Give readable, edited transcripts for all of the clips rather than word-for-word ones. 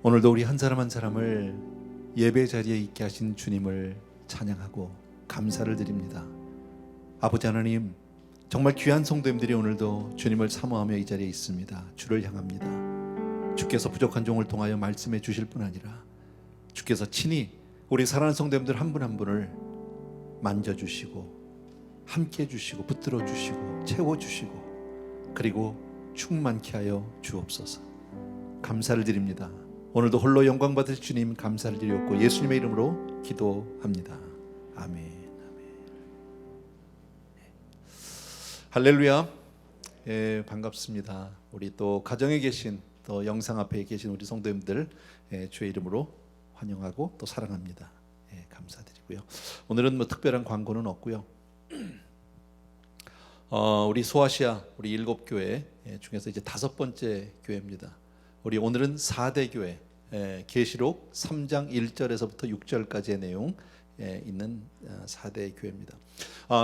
오늘도 우리 한 사람 한 사람을 예배 자리에 있게 하신 주님을 찬양하고 감사를 드립니다. 아버지 하나님, 정말 귀한 성도님들이 오늘도 주님을 사모하며 이 자리에 있습니다. 주를 향합니다. 주께서 부족한 종을 통하여 말씀해 주실 뿐 아니라 주께서 친히 우리 사랑하는 성도님들 한 분 한 분을 만져주시고 함께 해주시고 붙들어 주시고 채워주시고 그리고 충만케 하여 주옵소서. 감사를 드립니다. 오늘도 홀로 영광 받을 주님 감사를 드렸고 예수님의 이름으로 기도합니다. 아멘. 할렐루야. 예, 반갑습니다. 우리 또 가정에 계신 또 영상 앞에 계신 우리 성도님들 주의 이름으로 환영하고 또 사랑합니다. 예, 감사드리고요. 오늘은 뭐 특별한 광고는 없고요. 우리 소아시아 우리 7교회 중에서 이제 5번째 교회입니다. 우리 오늘은 4대 교회 계시록 3장 1절에서부터 6절까지의 내용 있는 4대 교회입니다.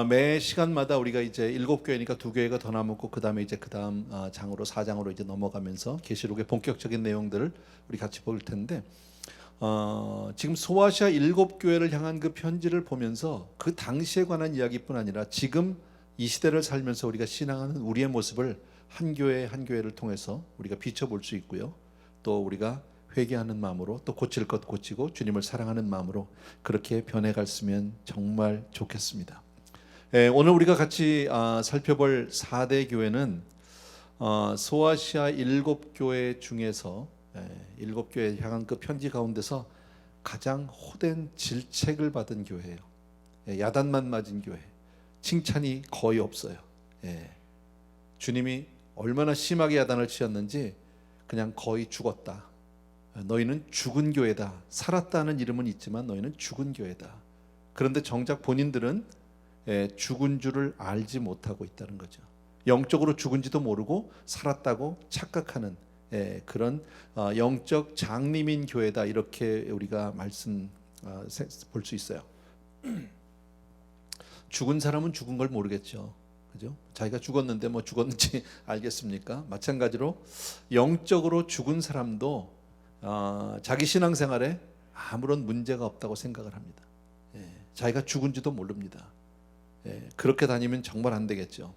매 시간마다 우리가 이제 7교회니까 2교회가 더 남았고 그 다음에 이제 그 다음 장으로 4장으로 이제 넘어가면서 계시록의 본격적인 내용들을 우리 같이 볼 텐데 지금 소아시아 7교회를 향한 그 편지를 보면서 그 당시에 관한 이야기뿐 아니라 지금 이 시대를 살면서 우리가 신앙하는 우리의 모습을 한 교회 한 교회를 통해서 우리가 비춰볼 수 있고요. 또 우리가 회개하는 마음으로 또 고칠 것 고치고 주님을 사랑하는 마음으로 그렇게 변해갔으면 정말 좋겠습니다. 오늘 우리가 같이 살펴볼 4대 교회는 소아시아 7교회 중에서 7교회 향한 그 편지 가운데서 가장 호된 질책을 받은 교회예요. 야단만 맞은 교회. 칭찬이 거의 없어요. 주님이 얼마나 심하게 야단을 치었는지 그냥 거의 죽었다. 너희는 죽은 교회다. 살았다는 이름은 있지만 너희는 죽은 교회다. 그런데 정작 본인들은 죽은 줄을 알지 못하고 있다는 거죠. 영적으로 죽은지도 모르고 살았다고 착각하는 그런 영적 장님인 교회다. 이렇게 우리가 말씀 볼 수 있어요. 죽은 사람은 죽은 걸 모르겠죠. 그죠? 자기가 죽었는데 뭐 죽었는지 알겠습니까? 마찬가지로 영적으로 죽은 사람도 자기 신앙생활에 아무런 문제가 없다고 생각을 합니다. 자기가 죽은지도 모릅니다. 그렇게 다니면 정말 안 되겠죠.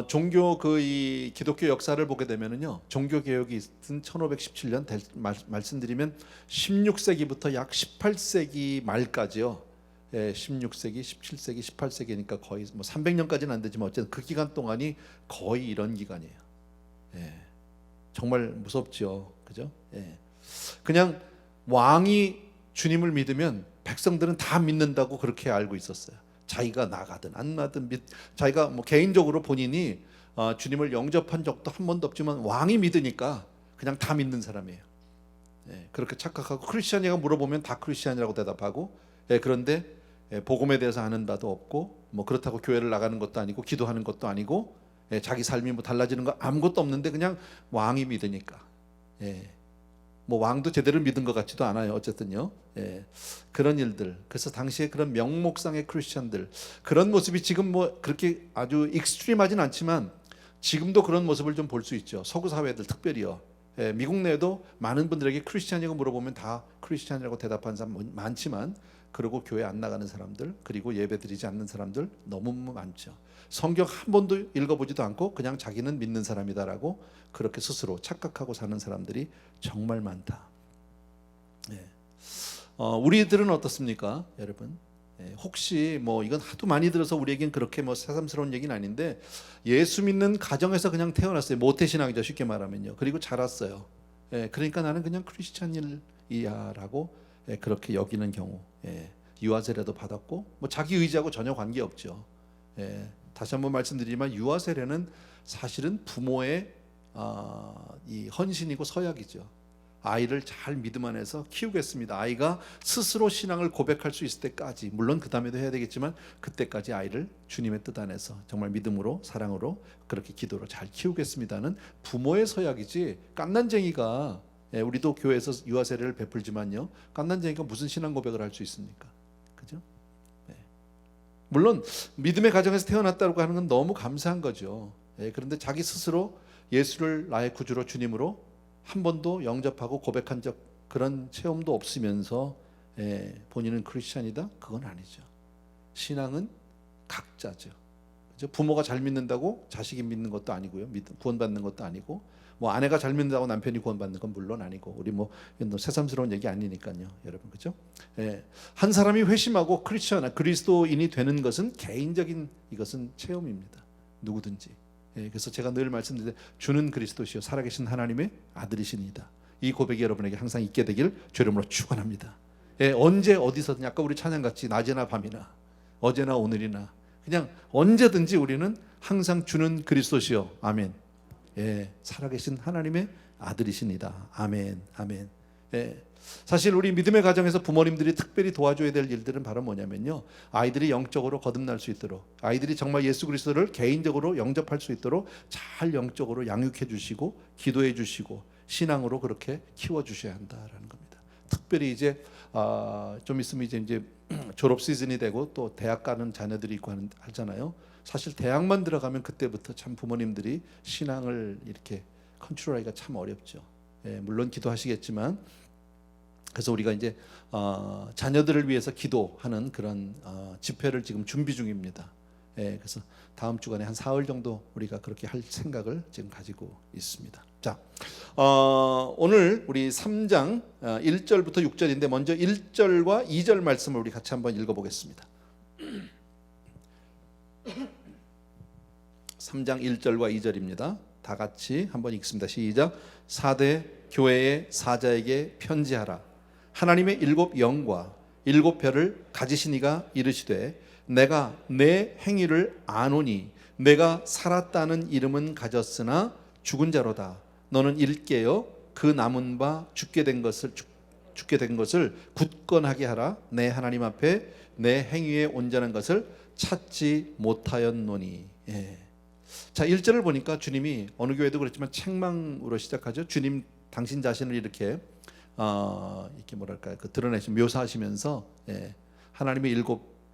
종교 이 기독교 역사를 보게 되면은요, 종교 개혁이 있은 1517년 말씀드리면 16세기부터 약 18세기 말까지요. 16세기, 17세기, 18세기니까 거의 뭐 300년까지는 안 되지만 어쨌든 그 기간 동안이 거의 이런 기간이에요. 정말 무섭죠, 그죠? 그냥 왕이 주님을 믿으면 백성들은 다 믿는다고 그렇게 알고 있었어요. 자기가 나가든 안 나든 자기가 뭐 개인적으로 본인이 주님을 영접한 적도 한 번도 없지만 왕이 믿으니까 그냥 다 믿는 사람이에요. 그렇게 착각하고 크리스찬이가 물어보면 다 크리스찬이라고 대답하고 그런데 복음에 대해서 아는 바도 없고 뭐 그렇다고 교회를 나가는 것도 아니고 기도하는 것도 아니고 자기 삶이 뭐 달라지는 거 아무것도 없는데 그냥 왕이 믿으니까 뭐 왕도 제대로 믿은 것 같지도 않아요. 어쨌든요. 그런 일들. 그래서 당시에 그런 명목상의 크리스천들 그런 모습이 지금 뭐 그렇게 아주 익스트림하진 않지만 지금도 그런 모습을 좀 볼 수 있죠. 서구 사회들 특별히요. 미국 내에도 많은 분들에게 크리스천이라고 물어보면 다 크리스천이라고 대답하는 사람 많지만 그리고 교회 안 나가는 사람들 그리고 예배 드리지 않는 사람들 너무 많죠. 성경 한 번도 읽어보지도 않고 그냥 자기는 믿는 사람이다라고 그렇게 스스로 착각하고 사는 사람들이 정말 많다. 우리들은 어떻습니까, 여러분? 혹시 뭐 이건 하도 많이 들어서 우리에겐 그렇게 뭐 새삼스러운 얘기는 아닌데 예수 믿는 가정에서 그냥 태어났어요. 모태신앙이죠, 쉽게 말하면요. 그리고 자랐어요. 그러니까 나는 그냥 크리스찬이야라고 그렇게 여기는 경우, 유아세례도 받았고 뭐 자기 의지하고 전혀 관계 없죠. 다시 한번 말씀드리지만 유아세례는 사실은 부모의 이 헌신이고 서약이죠. 아이를 잘 믿음 안에서 키우겠습니다. 아이가 스스로 신앙을 고백할 수 있을 때까지, 물론 그 다음에도 해야 되겠지만 그때까지 아이를 주님의 뜻 안에서 정말 믿음으로 사랑으로 그렇게 기도로 잘 키우겠습니다는 부모의 서약이지. 갓난쟁이가 우리도 교회에서 유아세례를 베풀지만요, 갓난쟁이가 무슨 신앙 고백을 할 수 있습니까? 그죠? 물론 믿음의 가정에서 태어났다고 하는 건 너무 감사한 거죠. 그런데 자기 스스로 예수를 나의 구주로 주님으로 한 번도 영접하고 고백한 적 그런 체험도 없으면서 본인은 크리스찬이다? 그건 아니죠. 신앙은 각자죠. 그죠? 부모가 잘 믿는다고 자식이 믿는 것도 아니고요. 구원받는 것도 아니고, 뭐 아내가 잘 믿는다고 남편이 구원받는 건 물론 아니고, 우리 뭐 새삼스러운 얘기 아니니까요, 여러분, 그죠? 한 사람이 회심하고 크리스천, 그리스도인이 되는 것은 개인적인 이것은 체험입니다. 누구든지. 그래서 제가 늘 말씀드리는데, 주는 그리스도시요 살아계신 하나님의 아들이시니다. 이 고백이 여러분에게 항상 있게 되길 주 이름으로 축원합니다. 언제 어디서든 아까 우리 찬양같이 낮이나 밤이나 어제나 오늘이나 그냥 언제든지 우리는 항상 주는 그리스도시요, 아멘. 살아계신 하나님의 아들이십니다. 아멘, 아멘. 사실 우리 믿음의 가정에서 부모님들이 특별히 도와줘야 될 일들은 바로 뭐냐면요, 아이들이 영적으로 거듭날 수 있도록, 아이들이 정말 예수 그리스도를 개인적으로 영접할 수 있도록 잘 영적으로 양육해 주시고 기도해 주시고 신앙으로 그렇게 키워 주셔야 한다라는 겁니다. 특별히 이제 좀 있으면 이제 졸업 시즌이 되고 또 대학 가는 자녀들이 있고 하잖아요. 사실 대학만 들어가면 그때부터 참 부모님들이 신앙을 이렇게 컨트롤하기가 참 어렵죠. 물론 기도하시겠지만, 그래서 우리가 이제 자녀들을 위해서 기도하는 그런 집회를 지금 준비 중입니다. 그래서 다음 주간에 한 사흘 정도 우리가 그렇게 할 생각을 지금 가지고 있습니다. 자, 오늘 우리 3장 1절부터 6절인데 먼저 1절과 2절 말씀을 우리 같이 한번 읽어보겠습니다. 3장 1절과 2절입니다. 다 같이 한번 읽습니다. 시작. 4대 교회의 사자에게 편지하라. 하나님의 7 영과 7 별을 가지신 이가 이르시되, 내가 내 행위를 아노니 내가 살았다는 이름은 가졌으나 죽은 자로다. 너는 일깨어 그 남은 바 죽게 된 것을 굳건하게 하라. 내 하나님 앞에 내 행위에 온전한 것을 찾지 못하였노니. 자, 1절을 보니까 주님이 어느 교회도 그랬지만 책망으로 시작하죠. 주님 당신 자신을 이렇게 뭐랄까요, 드러내시 묘사하시면서 하나님의 7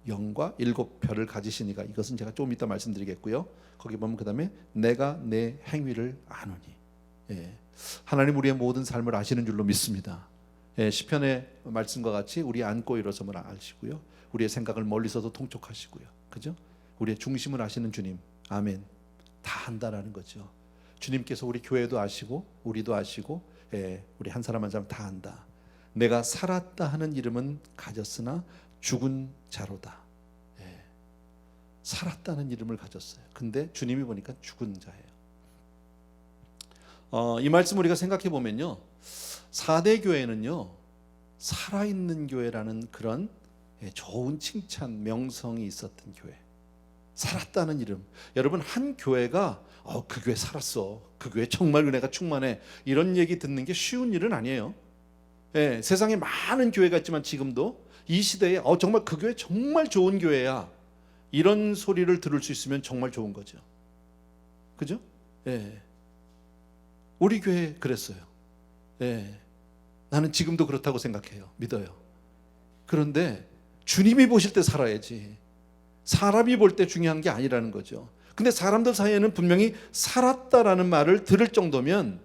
영과 7 별을 가지시니까, 이것은 제가 조금 이따 말씀드리겠고요. 거기 보면 그 다음에 내가 내 행위를 아노니. 하나님 우리의 모든 삶을 아시는 줄로 믿습니다. 시편의 말씀과 같이 우리 안고 일어섬을 아시고요, 우리의 생각을 멀리서도 통촉하시고요, 그죠? 우리의 중심을 아시는 주님, 아멘. 다 안다라는 거죠. 주님께서 우리 교회도 아시고 우리도 아시고, 우리 한 사람 한 사람 다 안다. 내가 살았다 하는 이름은 가졌으나 죽은 자로다. 살았다는 이름을 가졌어요. 근데 주님이 보니까 죽은 자예요. 이 말씀 우리가 생각해 보면요, 4대 교회는요 살아있는 교회라는 그런 좋은 칭찬 명성이 있었던 교회. 살았다는 이름. 여러분, 한 교회가 그 교회 살았어, 그 교회 정말 은혜가 충만해, 이런 얘기 듣는 게 쉬운 일은 아니에요. 세상에 많은 교회가 있지만 지금도 이 시대에 정말 그 교회 정말 좋은 교회야, 이런 소리를 들을 수 있으면 정말 좋은 거죠. 그죠? 우리 교회 그랬어요. 나는 지금도 그렇다고 생각해요. 믿어요. 그런데 주님이 보실 때 살아야지, 사람이 볼 때 중요한 게 아니라는 거죠. 근데 사람들 사이에는 분명히 살았다라는 말을 들을 정도면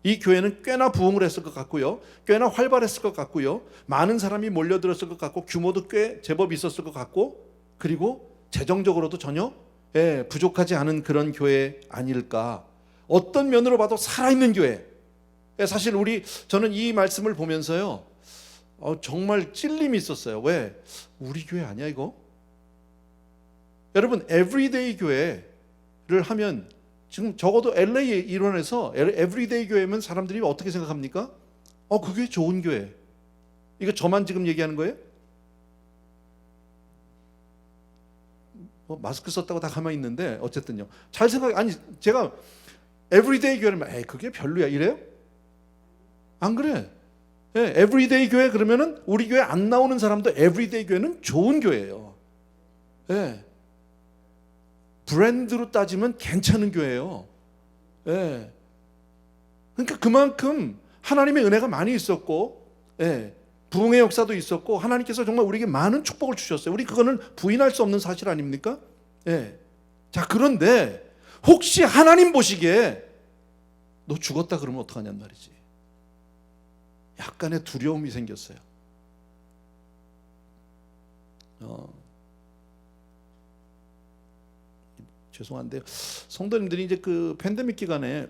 이 교회는 꽤나 부흥을 했을 것 같고요, 꽤나 활발했을 것 같고요, 많은 사람이 몰려들었을 것 같고, 규모도 꽤 제법 있었을 것 같고, 그리고 재정적으로도 전혀 부족하지 않은 그런 교회 아닐까. 어떤 면으로 봐도 살아있는 교회. 사실 저는 이 말씀을 보면서요, 정말 찔림이 있었어요. 왜? 우리 교회 아니야 이거? 여러분, 에브리데이 교회를 하면, 지금 적어도 LA 일원에서 에브리데이 교회면 사람들이 어떻게 생각합니까? 그 교회 좋은 교회. 이거 저만 지금 얘기하는 거예요? 마스크 썼다고 다 가만히 있는데 어쨌든요, 잘 아니 제가 에브리데이 교회를 그게 별로야 이래요? 안 그래. 에브리데이 교회 그러면은 우리 교회 안 나오는 사람도 에브리데이 교회는 좋은 교회예요. 브랜드로 따지면 괜찮은 교회예요. 그러니까 그만큼 하나님의 은혜가 많이 있었고, 부흥의 역사도 있었고, 하나님께서 정말 우리에게 많은 축복을 주셨어요. 우리 그거는 부인할 수 없는 사실 아닙니까? 자, 그런데 혹시 하나님 보시기에 너 죽었다 그러면 어떡하냔 말이지. 약간의 두려움이 생겼어요. 죄송한데요. 성도님들이 이제 그 팬데믹 기간에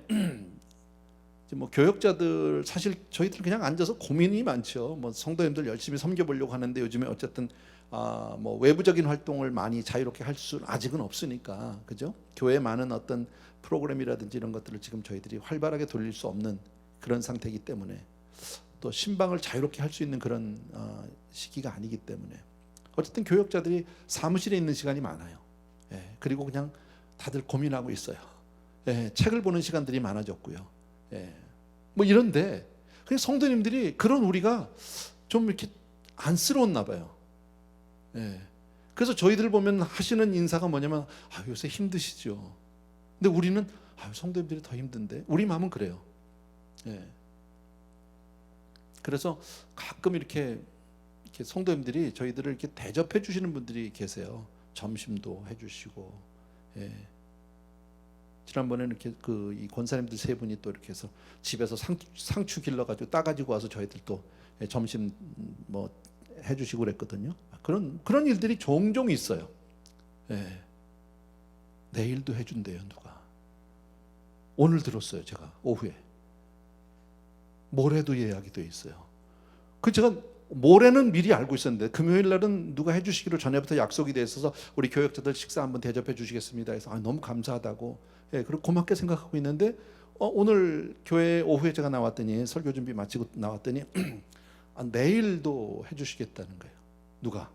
이제 뭐 교역자들 사실 저희들 그냥 앉아서 고민이 많죠. 뭐 성도님들 열심히 섬겨보려고 하는데 요즘에 어쨌든 뭐 외부적인 활동을 많이 자유롭게 할 수는 아직은 없으니까, 그죠? 교회 많은 어떤 프로그램이라든지 이런 것들을 지금 저희들이 활발하게 돌릴 수 없는 그런 상태이기 때문에, 또 신방을 자유롭게 할 수 있는 그런 시기가 아니기 때문에 어쨌든 교역자들이 사무실에 있는 시간이 많아요. 예, 그리고 그냥 다들 고민하고 있어요. 예, 책을 보는 시간들이 많아졌고요. 예, 뭐 이런데 그냥 성도님들이 그런 우리가 좀 이렇게 안쓰러웠나 봐요. 예, 그래서 저희들 보면 하시는 인사가 뭐냐면 요새 힘드시죠. 근데 우리는 성도님들이 더 힘든데, 우리 마음은 그래요. 예. 그래서 가끔 이렇게 성도님들이 저희들을 이렇게 대접해 주시는 분들이 계세요. 점심도 해주시고, 예. 지난번에는 이렇게 이 권사님들 세 분이 또 이렇게 해서 집에서 상추 길러가지고 따가지고 와서 저희들 또 점심 뭐 해주시고 그랬거든요. 그런 일들이 종종 있어요. 예. 내일도 해준대요, 누가. 오늘 들었어요, 제가 오후에. 모레도 예약이 돼 있어요. 제가 모레는 미리 알고 있었는데 금요일 날은 누가 해주시기로 전에부터 약속이 돼 있어서 우리 교역자들 식사 한번 대접해 주시겠습니다 해서 너무 감사하다고, 예, 그리고 고맙게 생각하고 있는데 오늘 교회 오후에 제가 나왔더니, 설교 준비 마치고 나왔더니 내일도 해주시겠다는 거예요. 누가?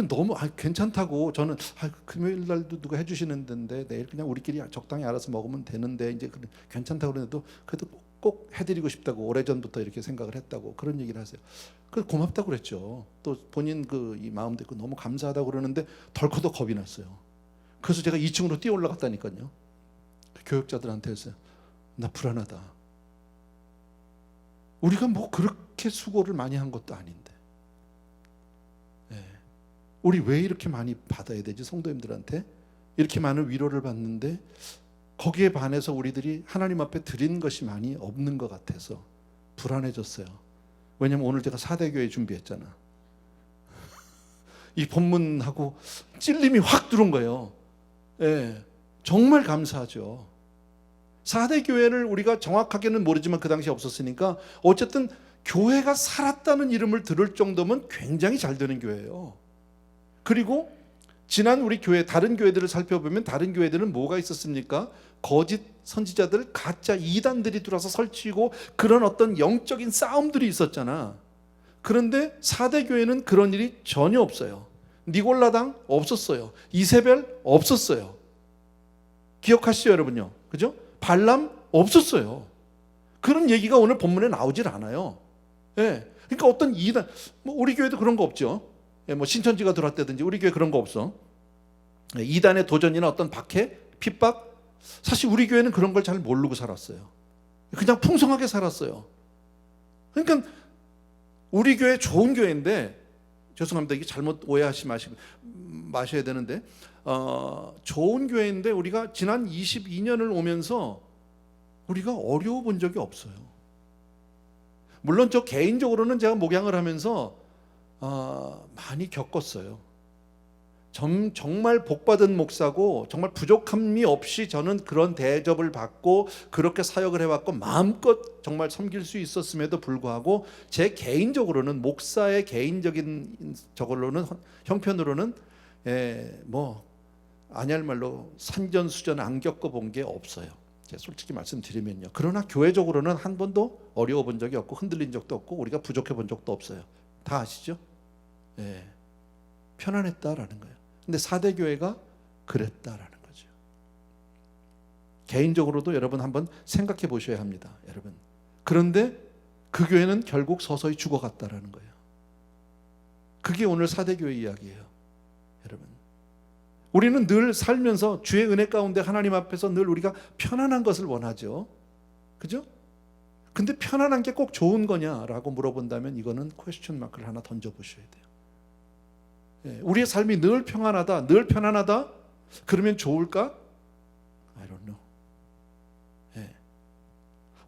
너무 괜찮다고, 저는 금요일 날도 누가 해주시는데 내일 그냥 우리끼리 적당히 알아서 먹으면 되는데 이제 괜찮다고 그러는데도 그래도 꼭 해드리고 싶다고 오래전부터 이렇게 생각을 했다고 그런 얘기를 하세요. 그래서 고맙다고 그랬죠. 또 본인 이 마음도 있고 너무 감사하다고 그러는데 덜커덕 겁이 났어요. 그래서 제가 2층으로 뛰어 올라갔다니까요. 교역자들한테 했어요. 나 불안하다. 우리가 뭐 그렇게 수고를 많이 한 것도 아닌데, 예. 우리 왜 이렇게 많이 받아야 되지? 성도님들한테 이렇게 많은 위로를 받는데 거기에 반해서 우리들이 하나님 앞에 드린 것이 많이 없는 것 같아서 불안해졌어요. 왜냐면 오늘 제가 4대 교회 준비했잖아. 이 본문하고 찔림이 확 들어온 거예요. 예, 정말 감사하죠. 4대 교회를 우리가 정확하게는 모르지만 그 당시에 없었으니까 어쨌든 교회가 살았다는 이름을 들을 정도면 굉장히 잘 되는 교회예요. 그리고 지난 우리 교회 다른 교회들을 살펴보면 다른 교회들은 뭐가 있었습니까? 거짓 선지자들, 가짜 이단들이 들어와서 설치고 그런 어떤 영적인 싸움들이 있었잖아. 그런데 4대 교회는 그런 일이 전혀 없어요. 니골라당 없었어요. 이세벨 없었어요. 기억하시죠, 여러분요? 그죠? 발람 없었어요. 그런 얘기가 오늘 본문에 나오질 않아요. 예. 그러니까 어떤 이단, 우리 교회도 그런 거 없죠. 예, 신천지가 들어왔다든지 우리 교회 그런 거 없어. 예, 이단의 도전이나 어떤 박해, 핍박, 사실 우리 교회는 그런 걸 잘 모르고 살았어요. 그냥 풍성하게 살았어요. 그러니까 우리 교회 좋은 교회인데, 죄송합니다. 이게 잘못 오해하지 마셔야 되는데, 좋은 교회인데 우리가 지난 22년을 오면서 우리가 어려워 본 적이 없어요. 물론 저 개인적으로는 제가 목양을 하면서 많이 겪었어요. 정말 복받은 목사고 정말 부족함이 없이 저는 그런 대접을 받고 그렇게 사역을 해왔고 마음껏 정말 섬길 수 있었음에도 불구하고 제 개인적으로는, 목사의 개인적인 저걸로는, 형편으로는 아니할 말로 산전수전 안 겪어본 게 없어요. 솔직히 말씀드리면요. 그러나 교회적으로는 한 번도 어려워 본 적이 없고 흔들린 적도 없고 우리가 부족해 본 적도 없어요. 다 아시죠? 예, 편안했다라는 거예요. 근데 4대 교회가 그랬다라는 거죠. 개인적으로도 여러분 한번 생각해 보셔야 합니다, 여러분. 그런데 그 교회는 결국 서서히 죽어갔다라는 거예요. 그게 오늘 4대 교회 이야기예요, 여러분. 우리는 늘 살면서 주의 은혜 가운데 하나님 앞에서 늘 우리가 편안한 것을 원하죠. 그죠? 근데 편안한 게 꼭 좋은 거냐라고 물어본다면 이거는 퀘스천 마크를 하나 던져보셔야 돼요. 우리의 삶이 늘 평안하다, 늘 편안하다? 그러면 좋을까? I don't know.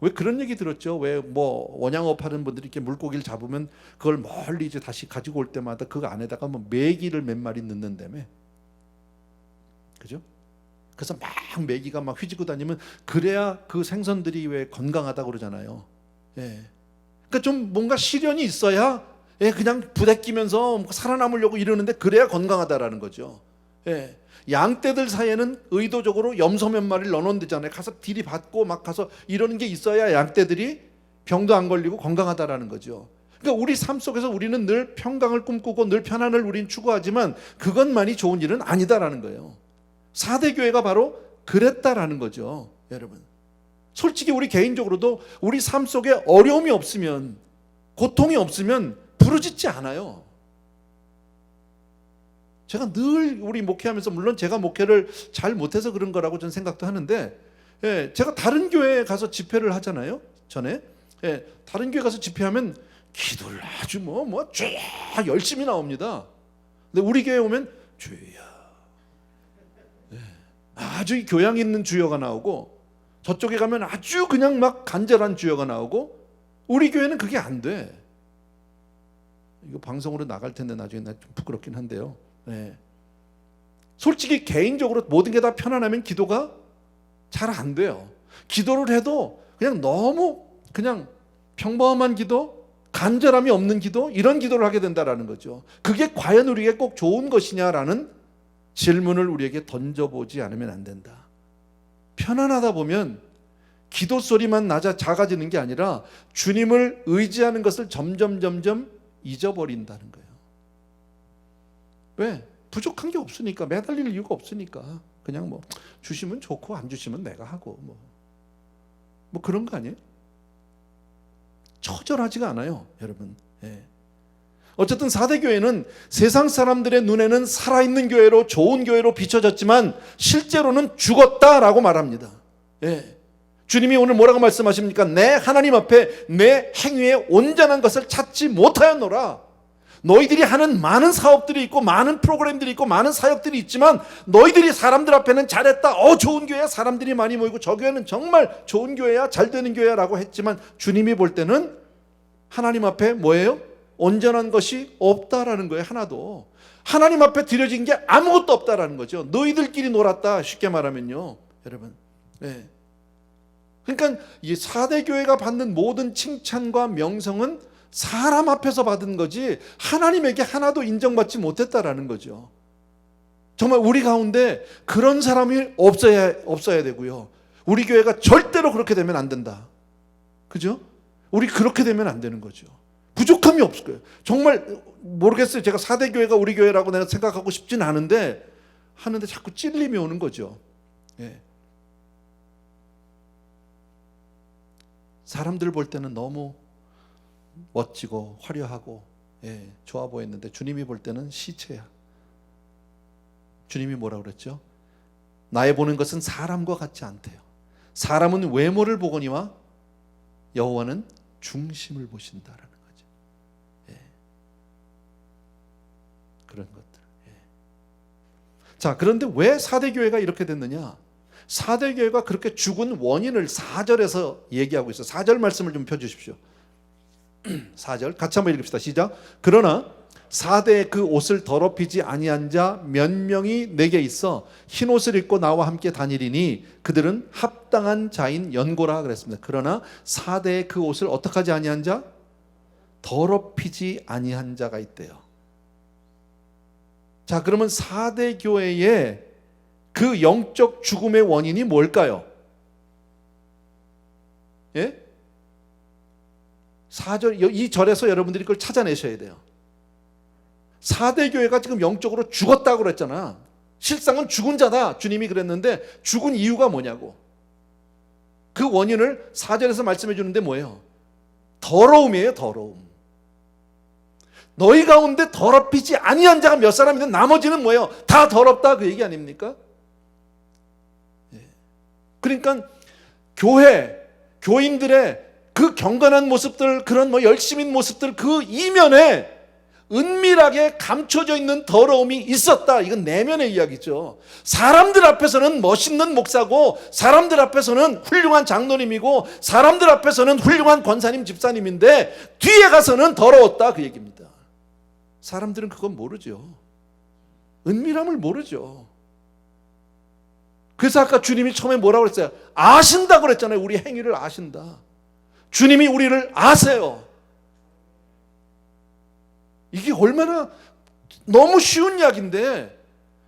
왜 그런 얘기 들었죠? 왜 뭐 원양업 하는 분들이 이렇게 물고기를 잡으면 그걸 멀리 이제 다시 가지고 올 때마다 그 안에다가 뭐 메기를 몇 마리 넣는다며. 그죠? 그래서 막 메기가 막 휘지고 다니면 그래야 그 생선들이 왜 건강하다고 그러잖아요. 예. 그러니까 좀 뭔가 시련이 있어야 예, 그냥 부대끼면서 살아남으려고 이러는데 그래야 건강하다라는 거죠. 예. 양떼들 사이에는 의도적으로 염소 몇 마리를 넣어놓는다잖아요. 가서 들이받고 막 가서 이러는 게 있어야 양떼들이 병도 안 걸리고 건강하다라는 거죠. 그러니까 우리 삶 속에서 우리는 늘 평강을 꿈꾸고 늘 편안을 우린 추구하지만 그것만이 좋은 일은 아니다라는 거예요. 4대 교회가 바로 그랬다라는 거죠. 여러분, 솔직히 우리 개인적으로도 우리 삶 속에 어려움이 없으면, 고통이 없으면 부르짖지 않아요. 제가 늘 우리 목회하면서, 물론 제가 목회를 잘 못해서 그런 거라고 저는 생각도 하는데, 예, 제가 다른 교회에 가서 집회를 하잖아요. 전에 예, 다른 교회 가서 집회하면 기도를 아주 주야 열심히 나옵니다. 근데 우리 교회 오면 주야, 예, 아주 교양 있는 주여가 나오고, 저쪽에 가면 아주 그냥 막 간절한 주여가 나오고, 우리 교회는 그게 안 돼. 이거 방송으로 나갈 텐데 나중에 좀 부끄럽긴 한데요. 네. 솔직히 개인적으로 모든 게 다 편안하면 기도가 잘 안 돼요. 기도를 해도 그냥 너무 그냥 평범한 기도, 간절함이 없는 기도, 이런 기도를 하게 된다라는 거죠. 그게 과연 우리에게 꼭 좋은 것이냐라는 질문을 우리에게 던져보지 않으면 안 된다. 편안하다 보면 기도 소리만 작아지는 게 아니라 주님을 의지하는 것을 점점 잊어버린다는 거예요. 왜? 부족한 게 없으니까, 매달릴 이유가 없으니까. 그냥 뭐 주시면 좋고 안 주시면 내가 하고 뭐 그런 거 아니에요? 처절하지가 않아요, 여러분. 예. 어쨌든 4대 교회는 세상 사람들의 눈에는 살아있는 교회로, 좋은 교회로 비춰졌지만 실제로는 죽었다라고 말합니다. 예. 주님이 오늘 뭐라고 말씀하십니까? 내 하나님 앞에 내 행위에 온전한 것을 찾지 못하였노라. 너희들이 하는 많은 사업들이 있고 많은 프로그램들이 있고 많은 사역들이 있지만 너희들이 사람들 앞에는 잘했다, 좋은 교회야, 사람들이 많이 모이고 저 교회는 정말 좋은 교회야, 잘 되는 교회야 라고 했지만 주님이 볼 때는 하나님 앞에 뭐예요? 온전한 것이 없다라는 거예요. 하나도. 하나님 앞에 드려진 게 아무것도 없다라는 거죠. 너희들끼리 놀았다, 쉽게 말하면요, 여러분. 네. 그러니까 이 4대 교회가 받는 모든 칭찬과 명성은 사람 앞에서 받은 거지 하나님에게 하나도 인정받지 못했다라는 거죠. 정말 우리 가운데 그런 사람이 없어야 되고요. 우리 교회가 절대로 그렇게 되면 안 된다. 그죠? 우리 그렇게 되면 안 되는 거죠. 부족함이 없을 거예요. 정말 모르겠어요. 제가 4대 교회가 우리 교회라고 내가 생각하고 싶진 않은데 하는데 자꾸 찔림이 오는 거죠. 예. 사람들 볼 때는 너무 멋지고 화려하고 좋아 보였는데 주님이 볼 때는 시체야. 주님이 뭐라고 그랬죠? 나의 보는 것은 사람과 같지 않대요. 사람은 외모를 보거니와 여호와는 중심을 보신다라는 거죠. 그런 것들. 자, 그런데 왜 4대 교회가 이렇게 됐느냐? 4대 교회가 그렇게 죽은 원인을 4절에서 얘기하고 있어요. 4절 말씀을 좀 펴주십시오. 4절 같이 한번 읽읍시다. 시작. 그러나 4대의 그 옷을 더럽히지 아니한 자 몇 명이 내게 있어 흰 옷을 입고 나와 함께 다니리니 그들은 합당한 자인 연고라 그랬습니다. 그러나 4대의 그 옷을 어떻게 하지 아니한 자? 더럽히지 아니한 자가 있대요. 자, 그러면 4대 교회의 그 영적 죽음의 원인이 뭘까요? 예? 4절, 이 절에서 여러분들이 그걸 찾아내셔야 돼요. 4대 교회가 지금 영적으로 죽었다고 그랬잖아. 실상은 죽은 자다, 주님이 그랬는데 죽은 이유가 뭐냐고. 그 원인을 4절에서 말씀해 주는데 뭐예요? 더러움이에요. 더러움. 너희 가운데 더럽히지 아니한 자가 몇 사람이든 나머지는 뭐예요? 다 더럽다, 그 얘기 아닙니까? 그러니까 교인들의 그 경건한 모습들, 그런 열심인 모습들, 그 이면에 은밀하게 감춰져 있는 더러움이 있었다. 이건 내면의 이야기죠. 사람들 앞에서는 멋있는 목사고, 사람들 앞에서는 훌륭한 장로님이고, 사람들 앞에서는 훌륭한 권사님 집사님인데 뒤에 가서는 더러웠다, 그 얘기입니다. 사람들은 그건 모르죠. 은밀함을 모르죠. 그래서 아까 주님이 처음에 뭐라고 그랬어요? 아신다고 그랬잖아요. 우리 행위를 아신다. 주님이 우리를 아세요. 이게 얼마나 너무 쉬운 이야기인데,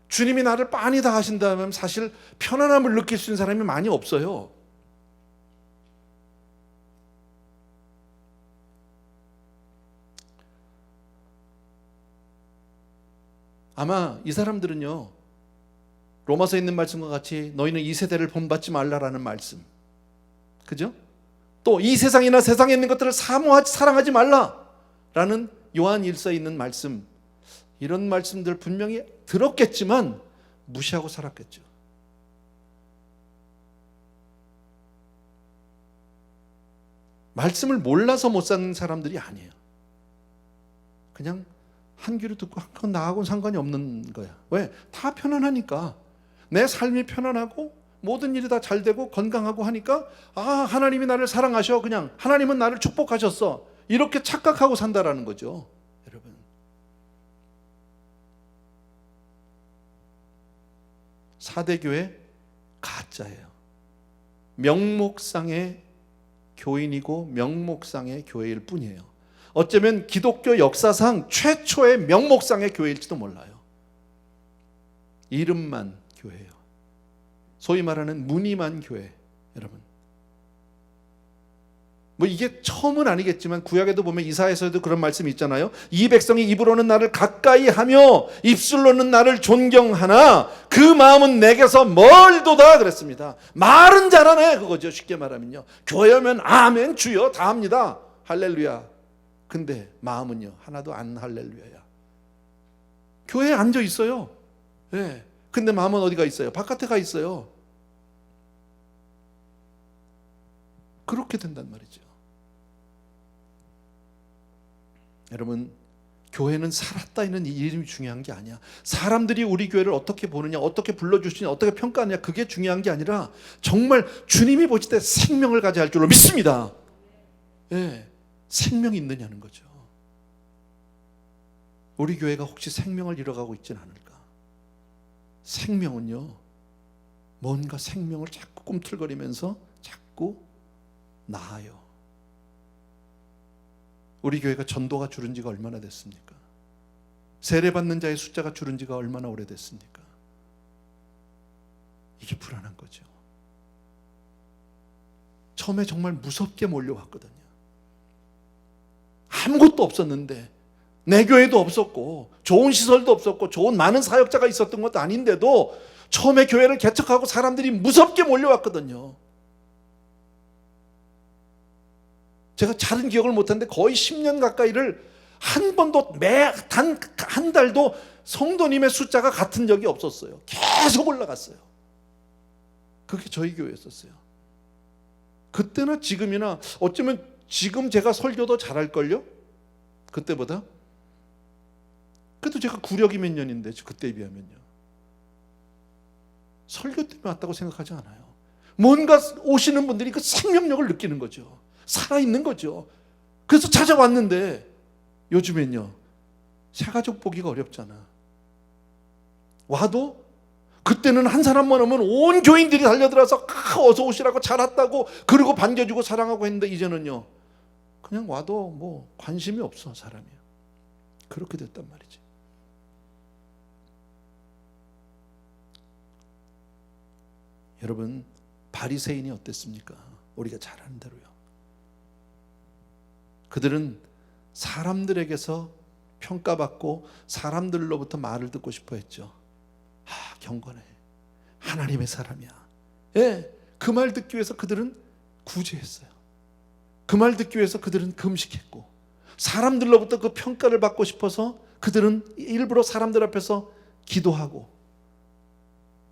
주님이 나를 빤히 다 아신다면 사실 편안함을 느낄 수 있는 사람이 많이 없어요. 아마 이 사람들은요, 로마서에 있는 말씀과 같이 너희는 이 세대를 본받지 말라라는 말씀, 그죠? 또 이 세상이나 세상에 있는 것들을 사모하지, 사랑하지 말라라는 요한 1서에 있는 말씀, 이런 말씀들 분명히 들었겠지만 무시하고 살았겠죠. 말씀을 몰라서 못 사는 사람들이 아니에요. 그냥 한 귀로 듣고 그건 나하고는 상관이 없는 거야. 왜? 다 편안하니까. 내 삶이 편안하고 모든 일이 다 잘 되고 건강하고 하니까, 아, 하나님이 나를 사랑하셔, 그냥 하나님은 나를 축복하셨어, 이렇게 착각하고 산다라는 거죠. 여러분, 사대교회 가짜예요. 명목상의 교인이고 명목상의 교회일 뿐이에요. 어쩌면 기독교 역사상 최초의 명목상의 교회일지도 몰라요. 이름만 교회예요. 소위 말하는 무늬만 교회. 여러분, 뭐 이게 처음은 아니겠지만 구약에도 보면 이사야서에도 그런 말씀이 있잖아요. 이 백성이 입으로는 나를 가까이 하며 입술로는 나를 존경하나 그 마음은 내게서 멀도다 그랬습니다. 말은 잘하네, 그거죠. 쉽게 말하면요, 교회면 아멘 주여 다 합니다, 할렐루야. 근데 마음은요, 하나도 안 할렐루야야. 교회에 앉아 있어요. 네. 근데 마음은 어디가 있어요? 바깥에 가 있어요. 그렇게 된단 말이죠. 여러분, 교회는 살았다 있는 이 이름이 중요한 게 아니야. 사람들이 우리 교회를 어떻게 보느냐, 어떻게 불러주시냐, 어떻게 평가하느냐, 그게 중요한 게 아니라 정말 주님이 보실 때 생명을 가져야 할 줄로 믿습니다. 네. 생명이 있느냐는 거죠. 우리 교회가 혹시 생명을 잃어가고 있지는 않을까? 생명은요, 뭔가 생명을 자꾸 꿈틀거리면서 자꾸 나아요. 우리 교회가 전도가 줄은 지가 얼마나 됐습니까? 세례받는 자의 숫자가 줄은 지가 얼마나 오래됐습니까? 이게 불안한 거죠. 처음에 정말 무섭게 몰려왔거든요. 아무것도 없었는데, 내 교회도 없었고 좋은 시설도 없었고 좋은 많은 사역자가 있었던 것도 아닌데도 처음에 교회를 개척하고 사람들이 무섭게 몰려왔거든요. 제가 잘은 기억을 못하는데 거의 10년 가까이를 한 번도 단 한 달도 성도님의 숫자가 같은 적이 없었어요. 계속 올라갔어요. 그게 저희 교회였었어요. 그때나 지금이나 어쩌면 지금 제가 설교도 잘할걸요? 그때보다? 그래도 제가 구력이 몇 년인데 그때에 비하면요. 설교 때문에 왔다고 생각하지 않아요. 뭔가 오시는 분들이 그 생명력을 느끼는 거죠. 살아있는 거죠. 그래서 찾아왔는데 요즘엔요, 새가족 보기가 어렵잖아. 와도 그때는 한 사람만 오면 온 교인들이 달려들어서 어서 오시라고 잘 왔다고 그리고 반겨주고 사랑하고 했는데 이제는요, 그냥 와도 뭐 관심이 없어 사람이. 그렇게 됐단 말이지. 여러분, 바리새인이 어땠습니까? 우리가 잘 아는 대로요. 그들은 사람들에게서 평가받고 사람들로부터 말을 듣고 싶어 했죠. 경건해, 하나님의 사람이야. 예, 그 말 듣기 위해서 그들은 구제했어요. 그 말 듣기 위해서 그들은 금식했고, 사람들로부터 그 평가를 받고 싶어서 그들은 일부러 사람들 앞에서 기도하고,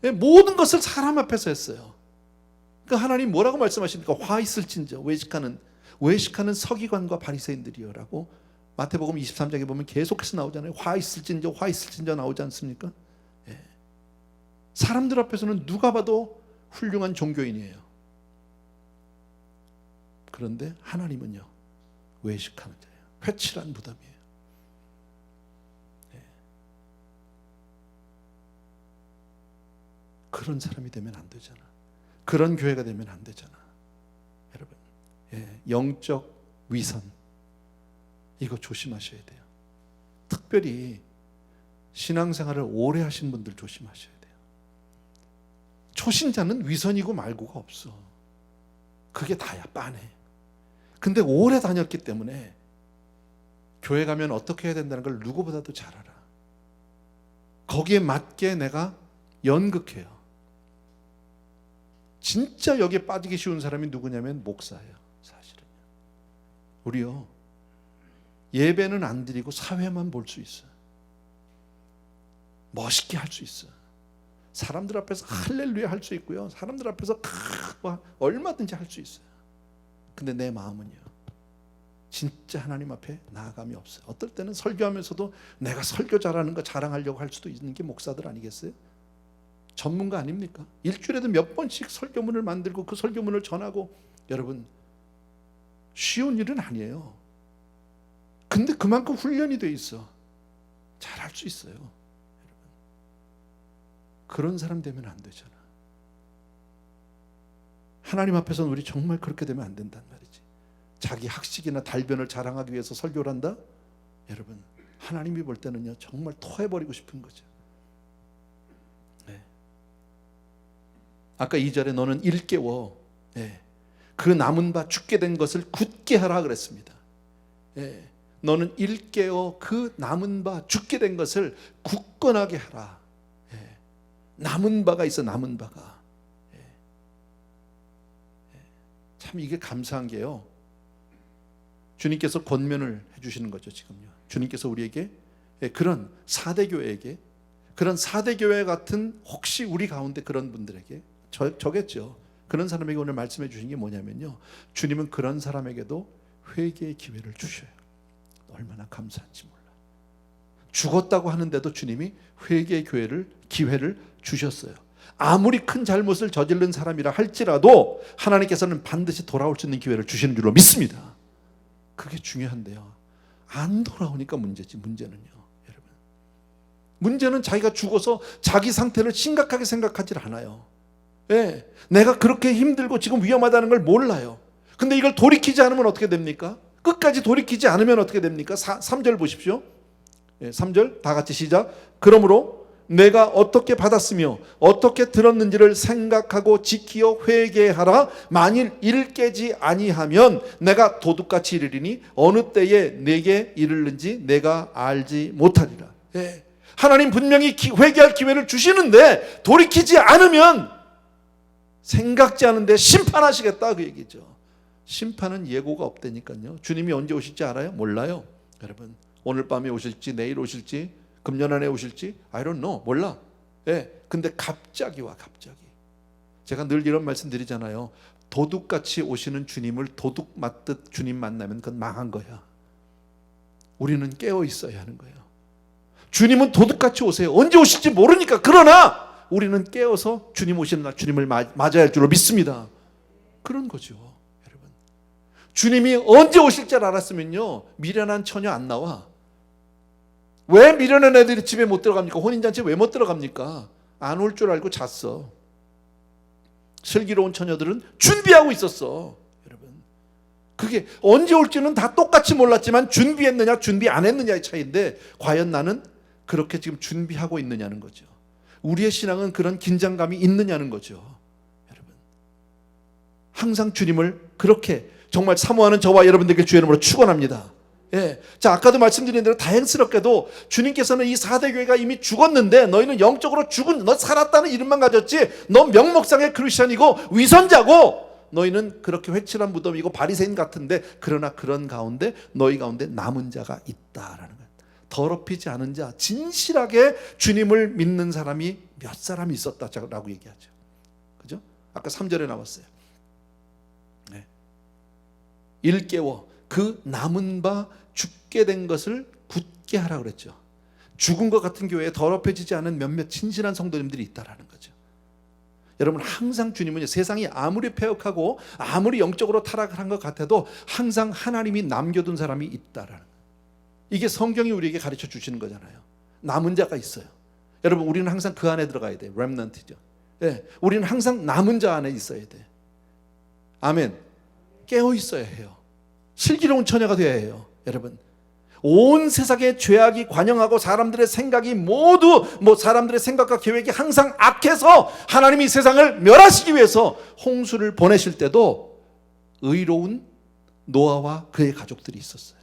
예, 모든 것을 사람 앞에서 했어요. 그러니까 하나님 뭐라고 말씀하십니까? 화 있을진저 외식하는 서기관과 바리새인들이여라고 마태복음 23장에 보면 계속해서 나오잖아요. 화 있을진저 화 있을진저 나오지 않습니까? 예. 사람들 앞에서는 누가 봐도 훌륭한 종교인이에요. 그런데 하나님은요, 외식하는 자예요. 회칠한 무덤이에요. 예. 그런 사람이 되면 안 되잖아. 그런 교회가 되면 안 되잖아. 여러분, 예. 영적 위선, 이거 조심하셔야 돼요. 특별히 신앙생활을 오래 하신 분들 조심하셔야 돼요. 초신자는 위선이고 말고가 없어. 그게 다야, 빤해. 근데 오래 다녔기 때문에 교회 가면 어떻게 해야 된다는 걸 누구보다도 잘 알아. 거기에 맞게 내가 연극해요. 진짜 여기에 빠지기 쉬운 사람이 누구냐면 목사예요. 사실은 우리요, 예배는 안 드리고 사회만 볼 수 있어요. 멋있게 할 수 있어요. 사람들 앞에서 할렐루야 할 수 있고요, 사람들 앞에서 얼마든지 할 수 있어요. 근데 내 마음은요, 진짜 하나님 앞에 나아감이 없어요. 어떨 때는 설교하면서도 내가 설교 잘하는 거 자랑하려고 할 수도 있는 게 목사들 아니겠어요? 전문가 아닙니까? 일주일에도 몇 번씩 설교문을 만들고 그 설교문을 전하고, 여러분, 쉬운 일은 아니에요. 근데 그만큼 훈련이 돼 있어. 잘할 수 있어요. 여러분, 그런 사람 되면 안 되잖아. 하나님 앞에서는 우리 정말 그렇게 되면 안 된단 말이지. 자기 학식이나 달변을 자랑하기 위해서 설교를 한다? 여러분, 하나님이 볼 때는요, 정말 토해버리고 싶은 거죠. 네. 아까 2절에 너는 일깨워, 네, 그 남은 바 죽게 된 것을 굳게 하라 그랬습니다. 네. 너는 일깨워 그 남은 바 죽게 된 것을 굳건하게 하라. 예. 남은 바가 있어, 남은 바가. 예. 예. 참 이게 감사한 게요, 주님께서 권면을 해주시는 거죠. 지금요, 주님께서 우리에게, 그런 4대 교회에게, 그런 4대 교회 같은, 혹시 우리 가운데 그런 분들에게, 저겠죠, 그런 사람에게 오늘 말씀해 주신 게 뭐냐면요, 주님은 그런 사람에게도 회개의 기회를 주셔요. 얼마나 감사한지 몰라. 죽었다고 하는데도 주님이 회개의 기회를 주셨어요. 아무리 큰 잘못을 저지른 사람이라 할지라도 하나님께서는 반드시 돌아올 수 있는 기회를 주시는 줄로 믿습니다. 그게 중요한데요, 안 돌아오니까 문제지. 문제는요, 여러분, 문제는 자기가 죽어서 자기 상태를 심각하게 생각하지 않아요. 예, 내가 그렇게 힘들고 지금 위험하다는 걸 몰라요. 근데 이걸 돌이키지 않으면 어떻게 됩니까? 끝까지 돌이키지 않으면 어떻게 됩니까? 3절 보십시오. 3절 다 같이 시작. 그러므로 내가 어떻게 받았으며 어떻게 들었는지를 생각하고 지키어 회개하라. 만일 이를 깨지 아니하면 내가 도둑같이 이르리니 어느 때에 내게 이르는지 내가 알지 못하리라. 예. 하나님 분명히 회개할 기회를 주시는데 돌이키지 않으면 생각지 않은데 심판하시겠다, 그 얘기죠. 심판은 예고가 없다니까요. 주님이 언제 오실지 알아요? 몰라요. 여러분, 오늘 밤에 오실지 내일 오실지 금년 안에 오실지 I don't know, 몰라. 예, 근데 갑자기 와, 갑자기. 제가 늘 이런 말씀 드리잖아요. 도둑같이 오시는 주님을 도둑 맞듯 주님 만나면 그건 망한 거야. 우리는 깨어 있어야 하는 거예요. 주님은 도둑같이 오세요. 언제 오실지 모르니까. 그러나 우리는 깨어서 주님 오시는 날 주님을 맞아야 할 줄로 믿습니다. 그런 거죠. 주님이 언제 오실 줄 알았으면요, 미련한 처녀 안 나와. 왜 미련한 애들이 집에 못 들어갑니까? 혼인잔치에 왜 못 들어갑니까? 안 올 줄 알고 잤어. 슬기로운 처녀들은 준비하고 있었어. 여러분, 그게 언제 올지는 다 똑같이 몰랐지만 준비했느냐 준비 안 했느냐의 차이인데, 과연 나는 그렇게 지금 준비하고 있느냐는 거죠. 우리의 신앙은 그런 긴장감이 있느냐는 거죠. 여러분, 항상 주님을 그렇게 정말 사모하는 저와 여러분들께 주의 이름으로 축원합니다. 예. 자, 아까도 말씀드린 대로 다행스럽게도 주님께서는 이 4대 교회가 이미 죽었는데 너희는 영적으로 죽은, 너 살았다는 이름만 가졌지 너 명목상의 크리스천이고 위선자고 너희는 그렇게 회칠한 무덤이고 바리새인 같은데, 그러나 그런 가운데 너희 가운데 남은 자가 있다라는 거예요. 더럽히지 않은 자, 진실하게 주님을 믿는 사람이 몇 사람이 있었다라고 얘기하죠. 그죠? 아까 3절에 나왔어요. 일깨워 그 남은 바 죽게 된 것을 굳게 하라 그랬죠. 죽은 것 같은 교회에 더럽혀지지 않은 몇몇 진실한 성도님들이 있다라는 거죠. 여러분, 항상 주님은 세상이 아무리 폐역하고 아무리 영적으로 타락을 한 것 같아도 항상 하나님이 남겨둔 사람이 있다라는 거예요. 이게 성경이 우리에게 가르쳐 주시는 거잖아요. 남은 자가 있어요. 여러분, 우리는 항상 그 안에 들어가야 돼요. 렘넌트죠. 네, 우리는 항상 남은 자 안에 있어야 돼. 아멘. 깨어 있어야 해요. 슬기로운 처녀가 되어야 해요. 여러분, 온 세상의 죄악이 관영하고 사람들의 생각이 모두 사람들의 생각과 계획이 항상 악해서 하나님이 세상을 멸하시기 위해서 홍수를 보내실 때도 의로운 노아와 그의 가족들이 있었어요.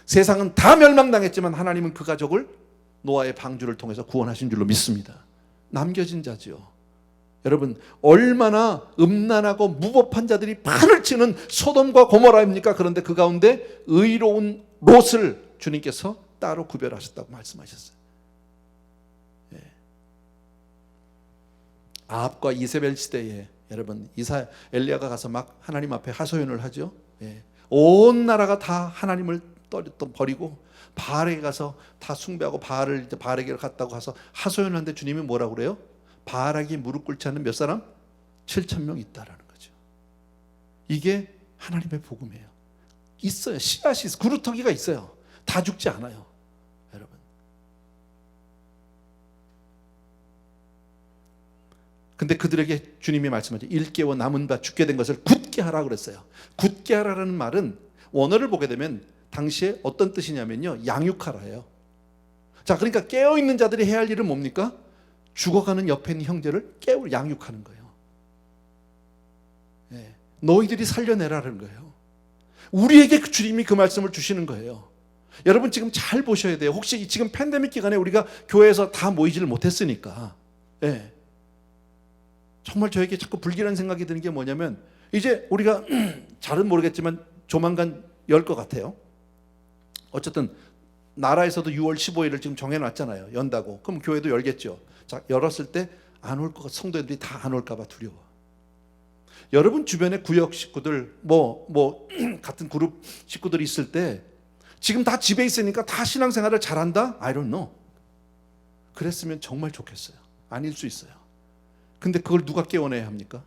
세상은 다 멸망당했지만 하나님은 그 가족을 노아의 방주를 통해서 구원하신 줄로 믿습니다. 남겨진 자지요. 여러분, 얼마나 음란하고 무법한 자들이 판을 치는 소돔과 고모라입니까? 그런데 그 가운데 의로운 롯을 주님께서 따로 구별하셨다고 말씀하셨어요. 예. 아합과 이세벨 시대에 여러분, 엘리야가 가서 막 하나님 앞에 하소연을 하죠. 예. 온 나라가 다 하나님을 버리고 바알에게 가서 다 숭배하고 바알에게 갔다고 가서 하소연하는데 주님이 뭐라고 그래요? 바알에게 무릎 꿇지 않는 몇 사람? 7,000명 있다라는 거죠. 이게 하나님의 복음이에요. 있어요. 씨앗이 있어요. 그루터기가 있어요. 다 죽지 않아요. 여러분. 근데 그들에게 주님이 말씀하죠. 일깨워 남은 바 죽게 된 것을 굳게 하라 그랬어요. 굳게 하라는 말은 원어를 보게 되면 당시에 어떤 뜻이냐면요, 양육하라예요. 자, 그러니까 깨어있는 자들이 해야 할 일은 뭡니까? 죽어가는 옆에 있는 형제를 양육하는 거예요. 네. 너희들이 살려내라는 거예요. 우리에게 주님이 그 말씀을 주시는 거예요. 여러분, 지금 잘 보셔야 돼요. 혹시 지금 팬데믹 기간에 우리가 교회에서 다 모이지를 못했으니까, 네. 정말 저에게 자꾸 불길한 생각이 드는 게 뭐냐면, 이제 우리가 잘은 모르겠지만 조만간 열 것 같아요. 어쨌든 나라에서도 6월 15일을 지금 정해놨잖아요. 연다고. 그럼 교회도 열겠죠. 자, 열었을 때 안 올 것 같아. 성도들이 다 안 올까 봐 두려워. 여러분 주변에 구역 식구들 같은 그룹 식구들이 있을 때 지금 다 집에 있으니까 다 신앙생활을 잘한다? I don't know. 그랬으면 정말 좋겠어요. 아닐 수 있어요. 근데 그걸 누가 깨워내야 합니까?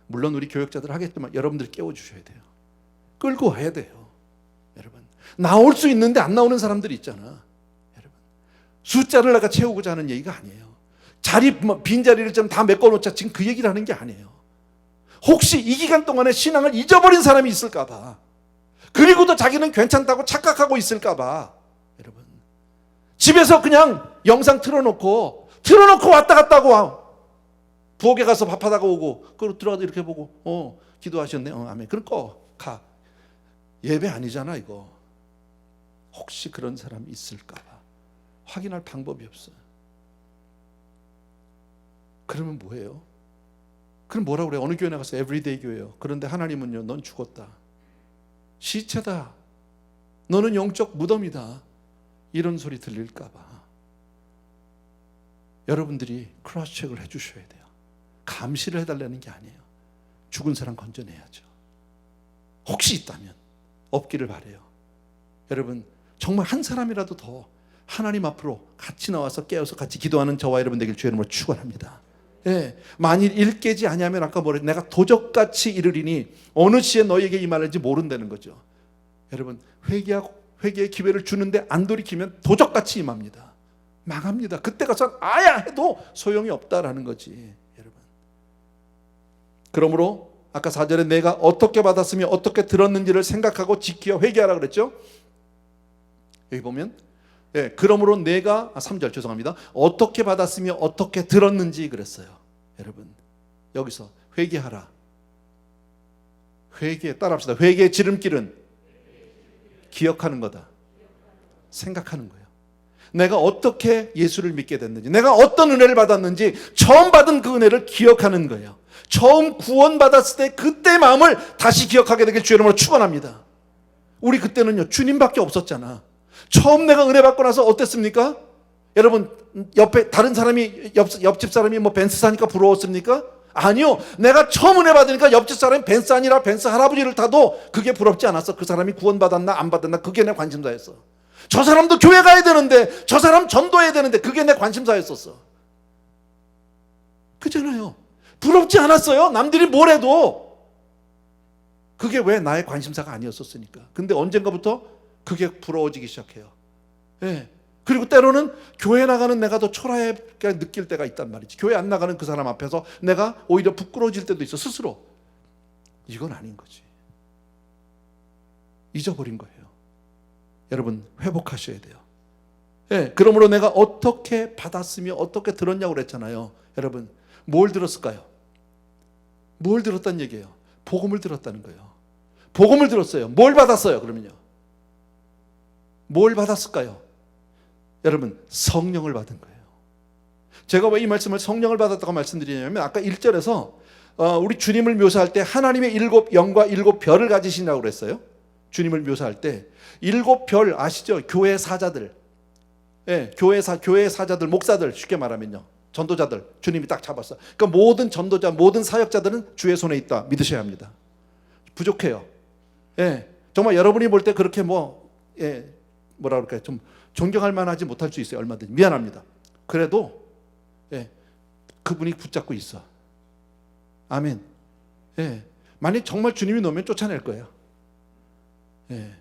물론 우리 교역자들 하겠지만 여러분들이 깨워주셔야 돼요. 끌고 와야 돼요. 여러분, 나올 수 있는데 안 나오는 사람들이 있잖아. 여러분, 숫자를 내가 채우고자 하는 얘기가 아니에요. 빈자리를 좀 다 메꿔놓자, 지금 그 얘기를 하는 게 아니에요. 혹시 이 기간 동안에 신앙을 잊어버린 사람이 있을까 봐, 그리고도 자기는 괜찮다고 착각하고 있을까 봐, 여러분, 집에서 그냥 영상 틀어놓고 왔다 갔다 하고 부엌에 가서 밥하다가 오고, 그리고 들어가서 이렇게 보고 기도하셨네, 아멘, 그럼 가. 예배 아니잖아 이거. 혹시 그런 사람이 있을까 봐 확인할 방법이 없어요. 그러면 뭐예요? 그럼 뭐라고 그래요? 어느 교회 나가서 에브리데이 교회요. 그런데 하나님은요, 넌 죽었다, 시체다, 너는 영적 무덤이다, 이런 소리 들릴까 봐 여러분들이 크로스 체크를 해주셔야 돼요. 감시를 해달라는 게 아니에요. 죽은 사람 건져내야죠. 혹시 있다면 없기를 바라요. 여러분, 정말 한 사람이라도 더 하나님 앞으로 같이 나와서 깨어서 같이 기도하는 저와 여러분 되길 주의 이름으로 축원합니다. 예, 만일 일 깨지 아니하면 아까 뭐랬, 내가 도적같이 이르리니 어느 시에 너에게 임하는지 모른다는 거죠. 여러분, 회개의 기회를 주는데 안 돌이키면 도적같이 임합니다. 망합니다. 그때 가서 아야 해도 소용이 없다라는 거지. 여러분, 그러므로 아까 4절에 내가 어떻게 받았으며 어떻게 들었는지를 생각하고 지키어 회개하라 그랬죠. 여기 보면 그러므로 내가 3절 죄송합니다. 어떻게 받았으며 어떻게 들었는지 그랬어요. 여러분, 여기서 회개하라. 회개 따라합시다. 회개의 지름길은 기억하는 거다. 생각하는 거예요. 내가 어떻게 예수를 믿게 됐는지, 내가 어떤 은혜를 받았는지 처음 받은 그 은혜를 기억하는 거예요. 처음 구원받았을 때 그때 마음을 다시 기억하게 되길 주의 이름으로 축원합니다. 우리 그때는요, 주님밖에 없었잖아. 처음 내가 은혜 받고 나서 어땠습니까? 여러분, 옆에 다른 사람이 옆집 사람이 벤츠 사니까 부러웠습니까? 아니요. 내가 처음 은혜 받으니까 옆집 사람이 벤츠 아니라 벤츠 할아버지를 타도 그게 부럽지 않았어. 그 사람이 구원받았나 안 받았나 그게 내 관심사였어. 저 사람도 교회 가야 되는데, 저 사람 전도해야 되는데 그게 내 관심사였었어. 그잖아요. 부럽지 않았어요. 남들이 뭘 해도. 그게 왜 나의 관심사가 아니었었으니까. 근데 언젠가부터 그게 부러워지기 시작해요. 예. 그리고 때로는 교회 나가는 내가 더 초라하게 느낄 때가 있단 말이지. 교회 안 나가는 그 사람 앞에서 내가 오히려 부끄러워질 때도 있어, 스스로. 이건 아닌 거지. 잊어버린 거예요. 여러분, 회복하셔야 돼요. 예, 그러므로 내가 어떻게 받았으며 어떻게 들었냐고 그랬잖아요. 여러분, 뭘 들었을까요? 뭘 들었다는 얘기예요? 복음을 들었다는 거예요. 복음을 들었어요. 뭘 받았어요, 그러면요? 뭘 받았을까요? 여러분, 성령을 받은 거예요. 제가 왜 이 말씀을 성령을 받았다고 말씀드리냐면, 아까 1절에서 우리 주님을 묘사할 때 하나님의 7 영과 7 별을 가지신다고 그랬어요. 주님을 묘사할 때 7 별 아시죠? 교회 사자들. 예, 교회 사자들, 목사들, 쉽게 말하면요. 전도자들, 주님이 딱 잡았어. 그러니까 모든 전도자, 모든 사역자들은 주의 손에 있다. 믿으셔야 합니다. 부족해요. 예, 정말 여러분이 볼 때 그렇게 뭐라 그럴까요? 좀 존경할 만하지 못할 수 있어요. 얼마든지. 미안합니다. 그래도, 예, 그분이 붙잡고 있어. 아멘. 예, 만약 정말 주님이 놓으면 쫓아낼 거예요. 예.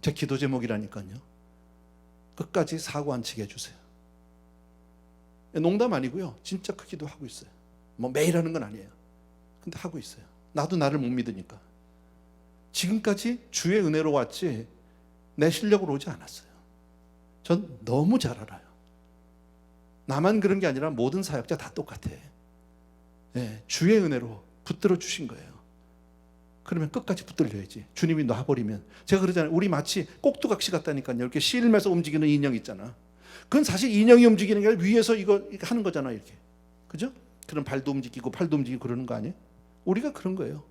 제 기도 제목이라니까요. 끝까지 사고 안 치게 해주세요. 농담 아니고요. 진짜 그 기도하고 있어요. 뭐 매일 하는 건 아니에요. 근데 하고 있어요. 나도 나를 못 믿으니까. 지금까지 주의 은혜로 왔지 내 실력으로 오지 않았어요. 전 너무 잘 알아요. 나만 그런 게 아니라 모든 사역자 다 똑같아. 예, 주의 은혜로 붙들어 주신 거예요. 그러면 끝까지 붙들려야지. 주님이 놔버리면. 제가 그러잖아요. 우리 마치 꼭두각시 같다니까요. 이렇게 실면서 움직이는 인형 있잖아. 그건 사실 인형이 움직이는 게 아니라 위에서 이거 하는 거잖아, 이렇게. 그죠? 그럼 발도 움직이고 팔도 움직이고 그러는 거 아니에요? 우리가 그런 거예요.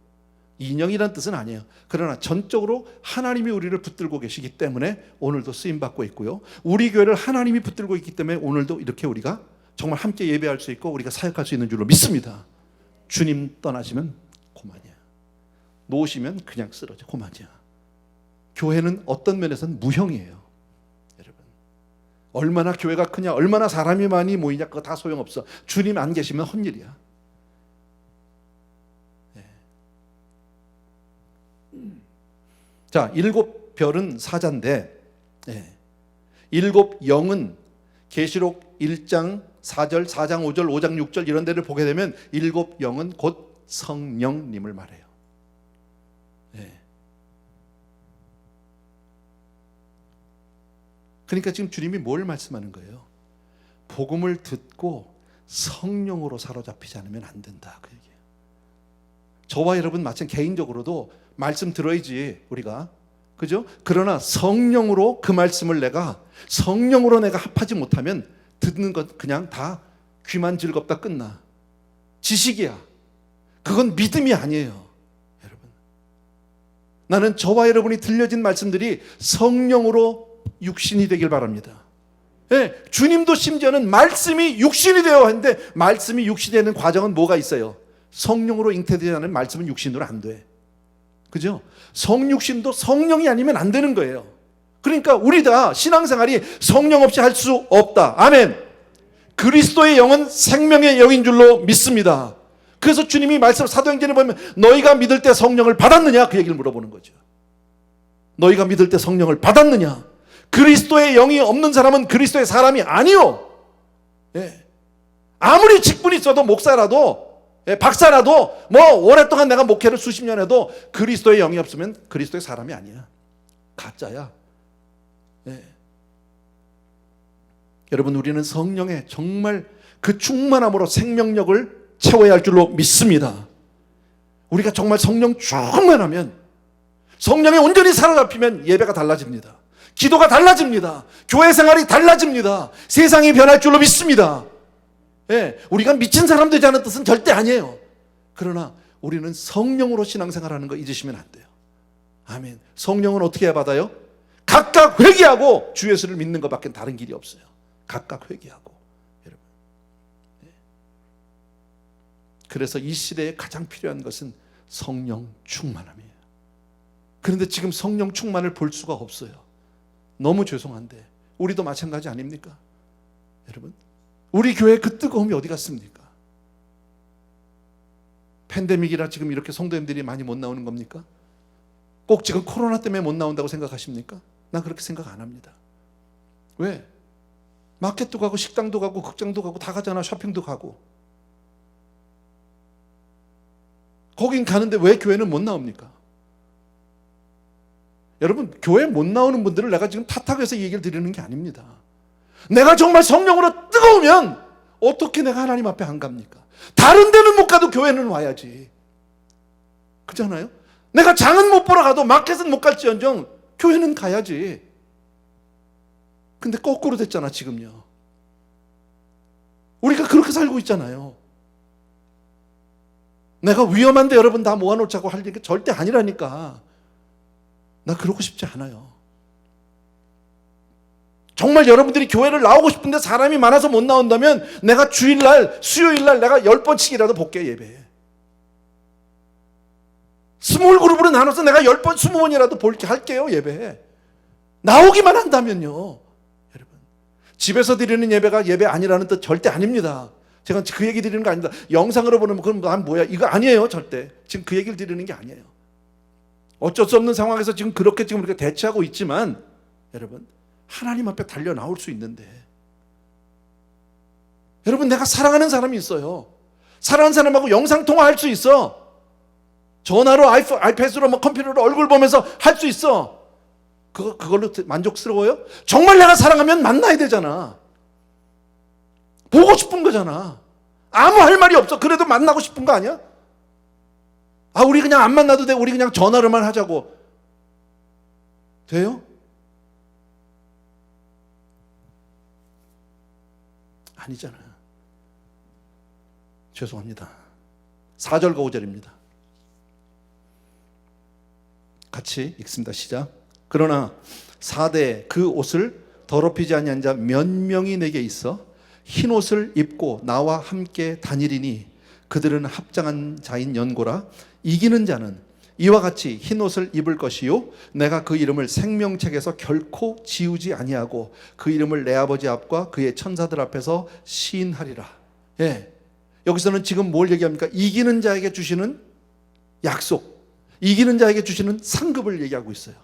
인형이란 뜻은 아니에요. 그러나 전적으로 하나님이 우리를 붙들고 계시기 때문에 오늘도 쓰임받고 있고요. 우리 교회를 하나님이 붙들고 있기 때문에 오늘도 이렇게 우리가 정말 함께 예배할 수 있고 우리가 사역할 수 있는 줄로 믿습니다. 주님 떠나시면 고만이야. 놓으시면 그냥 쓰러져. 고만이야. 교회는 어떤 면에서는 무형이에요. 여러분, 얼마나 교회가 크냐, 얼마나 사람이 많이 모이냐, 그거 다 소용없어. 주님 안 계시면 헛일이야. 네. 자, 7 별은 사자인데, 네. 7 영은 계시록 1장 4절, 4장 5절, 5장 6절 이런 데를 보게 되면 7 영은 곧 성령님을 말해요. 네. 그러니까 지금 주님이 뭘 말씀하는 거예요? 복음을 듣고 성령으로 사로잡히지 않으면 안 된다, 그 얘기예요. 저와 여러분 마찬가지 개인적으로도 말씀 들어야지 우리가, 그죠? 그러나 성령으로 그 말씀을 성령으로 내가 합하지 못하면 듣는 것 그냥 다 귀만 즐겁다 끝나. 지식이야. 그건 믿음이 아니에요. 나는 저와 여러분이 들려진 말씀들이 성령으로 육신이 되길 바랍니다. 네, 주님도 심지어는 말씀이 육신이 되어 했는데 말씀이 육신이 되는 과정은 뭐가 있어요? 성령으로 잉태되지 않은 말씀은 육신으로 안 돼. 그죠? 성육신도 성령이 아니면 안 되는 거예요. 그러니까 우리 다 신앙생활이 성령 없이 할 수 없다. 아멘. 그리스도의 영은 생명의 영인 줄로 믿습니다. 그래서 주님이 말씀 사도행전에 보면 너희가 믿을 때 성령을 받았느냐 그 얘기를 물어보는 거죠. 너희가 믿을 때 성령을 받았느냐? 그리스도의 영이 없는 사람은 그리스도의 사람이 아니요. 예. 아무리 직분이 있어도 목사라도, 예, 박사라도, 뭐 오랫동안 내가 목회를 수십 년 해도 그리스도의 영이 없으면 그리스도의 사람이 아니야. 가짜야. 예. 여러분, 우리는 성령의 정말 그 충만함으로 생명력을 채워야 할 줄로 믿습니다. 우리가 정말 성령 충만하면, 성령에 온전히 사로잡히면 예배가 달라집니다. 기도가 달라집니다. 교회 생활이 달라집니다. 세상이 변할 줄로 믿습니다. 예, 우리가 미친 사람 되자는 뜻은 절대 아니에요. 그러나 우리는 성령으로 신앙생활하는 거 잊으시면 안 돼요. 아멘. 성령은 어떻게 받아요? 각각 회개하고 주 예수를 믿는 것밖에 다른 길이 없어요. 각각 회개하고. 여러분, 예. 그래서 이 시대에 가장 필요한 것은 성령 충만함이에요. 그런데 지금 성령 충만을 볼 수가 없어요. 너무 죄송한데 우리도 마찬가지 아닙니까? 여러분, 우리 교회 그 뜨거움이 어디 갔습니까? 팬데믹이라 지금 이렇게 성도님들이 많이 못 나오는 겁니까? 꼭 지금 코로나 때문에 못 나온다고 생각하십니까? 난 그렇게 생각 안 합니다. 왜? 마켓도 가고 식당도 가고 극장도 가고 다 가잖아. 쇼핑도 가고. 거긴 가는데 왜 교회는 못 나옵니까? 여러분, 교회 못 나오는 분들을 내가 지금 탓하기 위해서 이 얘기를 드리는 게 아닙니다. 내가 정말 성령으로 뜨거우면 어떻게 내가 하나님 앞에 안 갑니까? 다른 데는 못 가도 교회는 와야지. 그렇잖아요? 내가 장은 못 보러 가도 마켓은 못 갈지언정 교회는 가야지. 근데 거꾸로 됐잖아 지금요. 우리가 그렇게 살고 있잖아요. 내가 위험한데 여러분 다 모아놓자고 할 얘기 절대 아니라니까. 나 그러고 싶지 않아요. 정말 여러분들이 교회를 나오고 싶은데 사람이 많아서 못 나온다면 내가 주일날, 수요일날 내가 10번씩이라도 볼게 예배에. 스몰 그룹으로 나눠서 내가 10번, 20번이라도 볼게 할게요 예배에. 나오기만 한다면요. 여러분, 집에서 드리는 예배가 예배 아니라는 뜻 절대 아닙니다. 제가 그 얘기 드리는 거 아닙니다. 영상으로 보는 그럼 난 뭐야 이거 아니에요. 절대 지금 그 얘기를 드리는 게 아니에요. 어쩔 수 없는 상황에서 지금 그렇게 대처하고 있지만 여러분, 하나님 앞에 달려 나올 수 있는데, 여러분 내가 사랑하는 사람이 있어요. 사랑하는 사람하고 영상통화할 수 있어. 전화로 아이패드로 컴퓨터로 얼굴 보면서 할 수 있어. 그걸로 만족스러워요? 정말 내가 사랑하면 만나야 되잖아. 보고 싶은 거잖아. 아무 할 말이 없어. 그래도 만나고 싶은 거 아니야? 아, 우리 그냥 안 만나도 돼. 우리 그냥 전화로만 하자고. 돼요? 아니잖아요. 죄송합니다. 4절과 5절입니다. 같이 읽습니다. 시작. 그러나 4대 그 옷을 더럽히지 아니한 자 몇 명이 내게 있어 흰 옷을 입고 나와 함께 다니리니 그들은 합장한 자인 연고라. 이기는 자는 이와 같이 흰 옷을 입을 것이요 내가 그 이름을 생명책에서 결코 지우지 아니하고 그 이름을 내 아버지 앞과 그의 천사들 앞에서 시인하리라. 예, 여기서는 지금 뭘 얘기합니까? 이기는 자에게 주시는 약속, 이기는 자에게 주시는 상급을 얘기하고 있어요.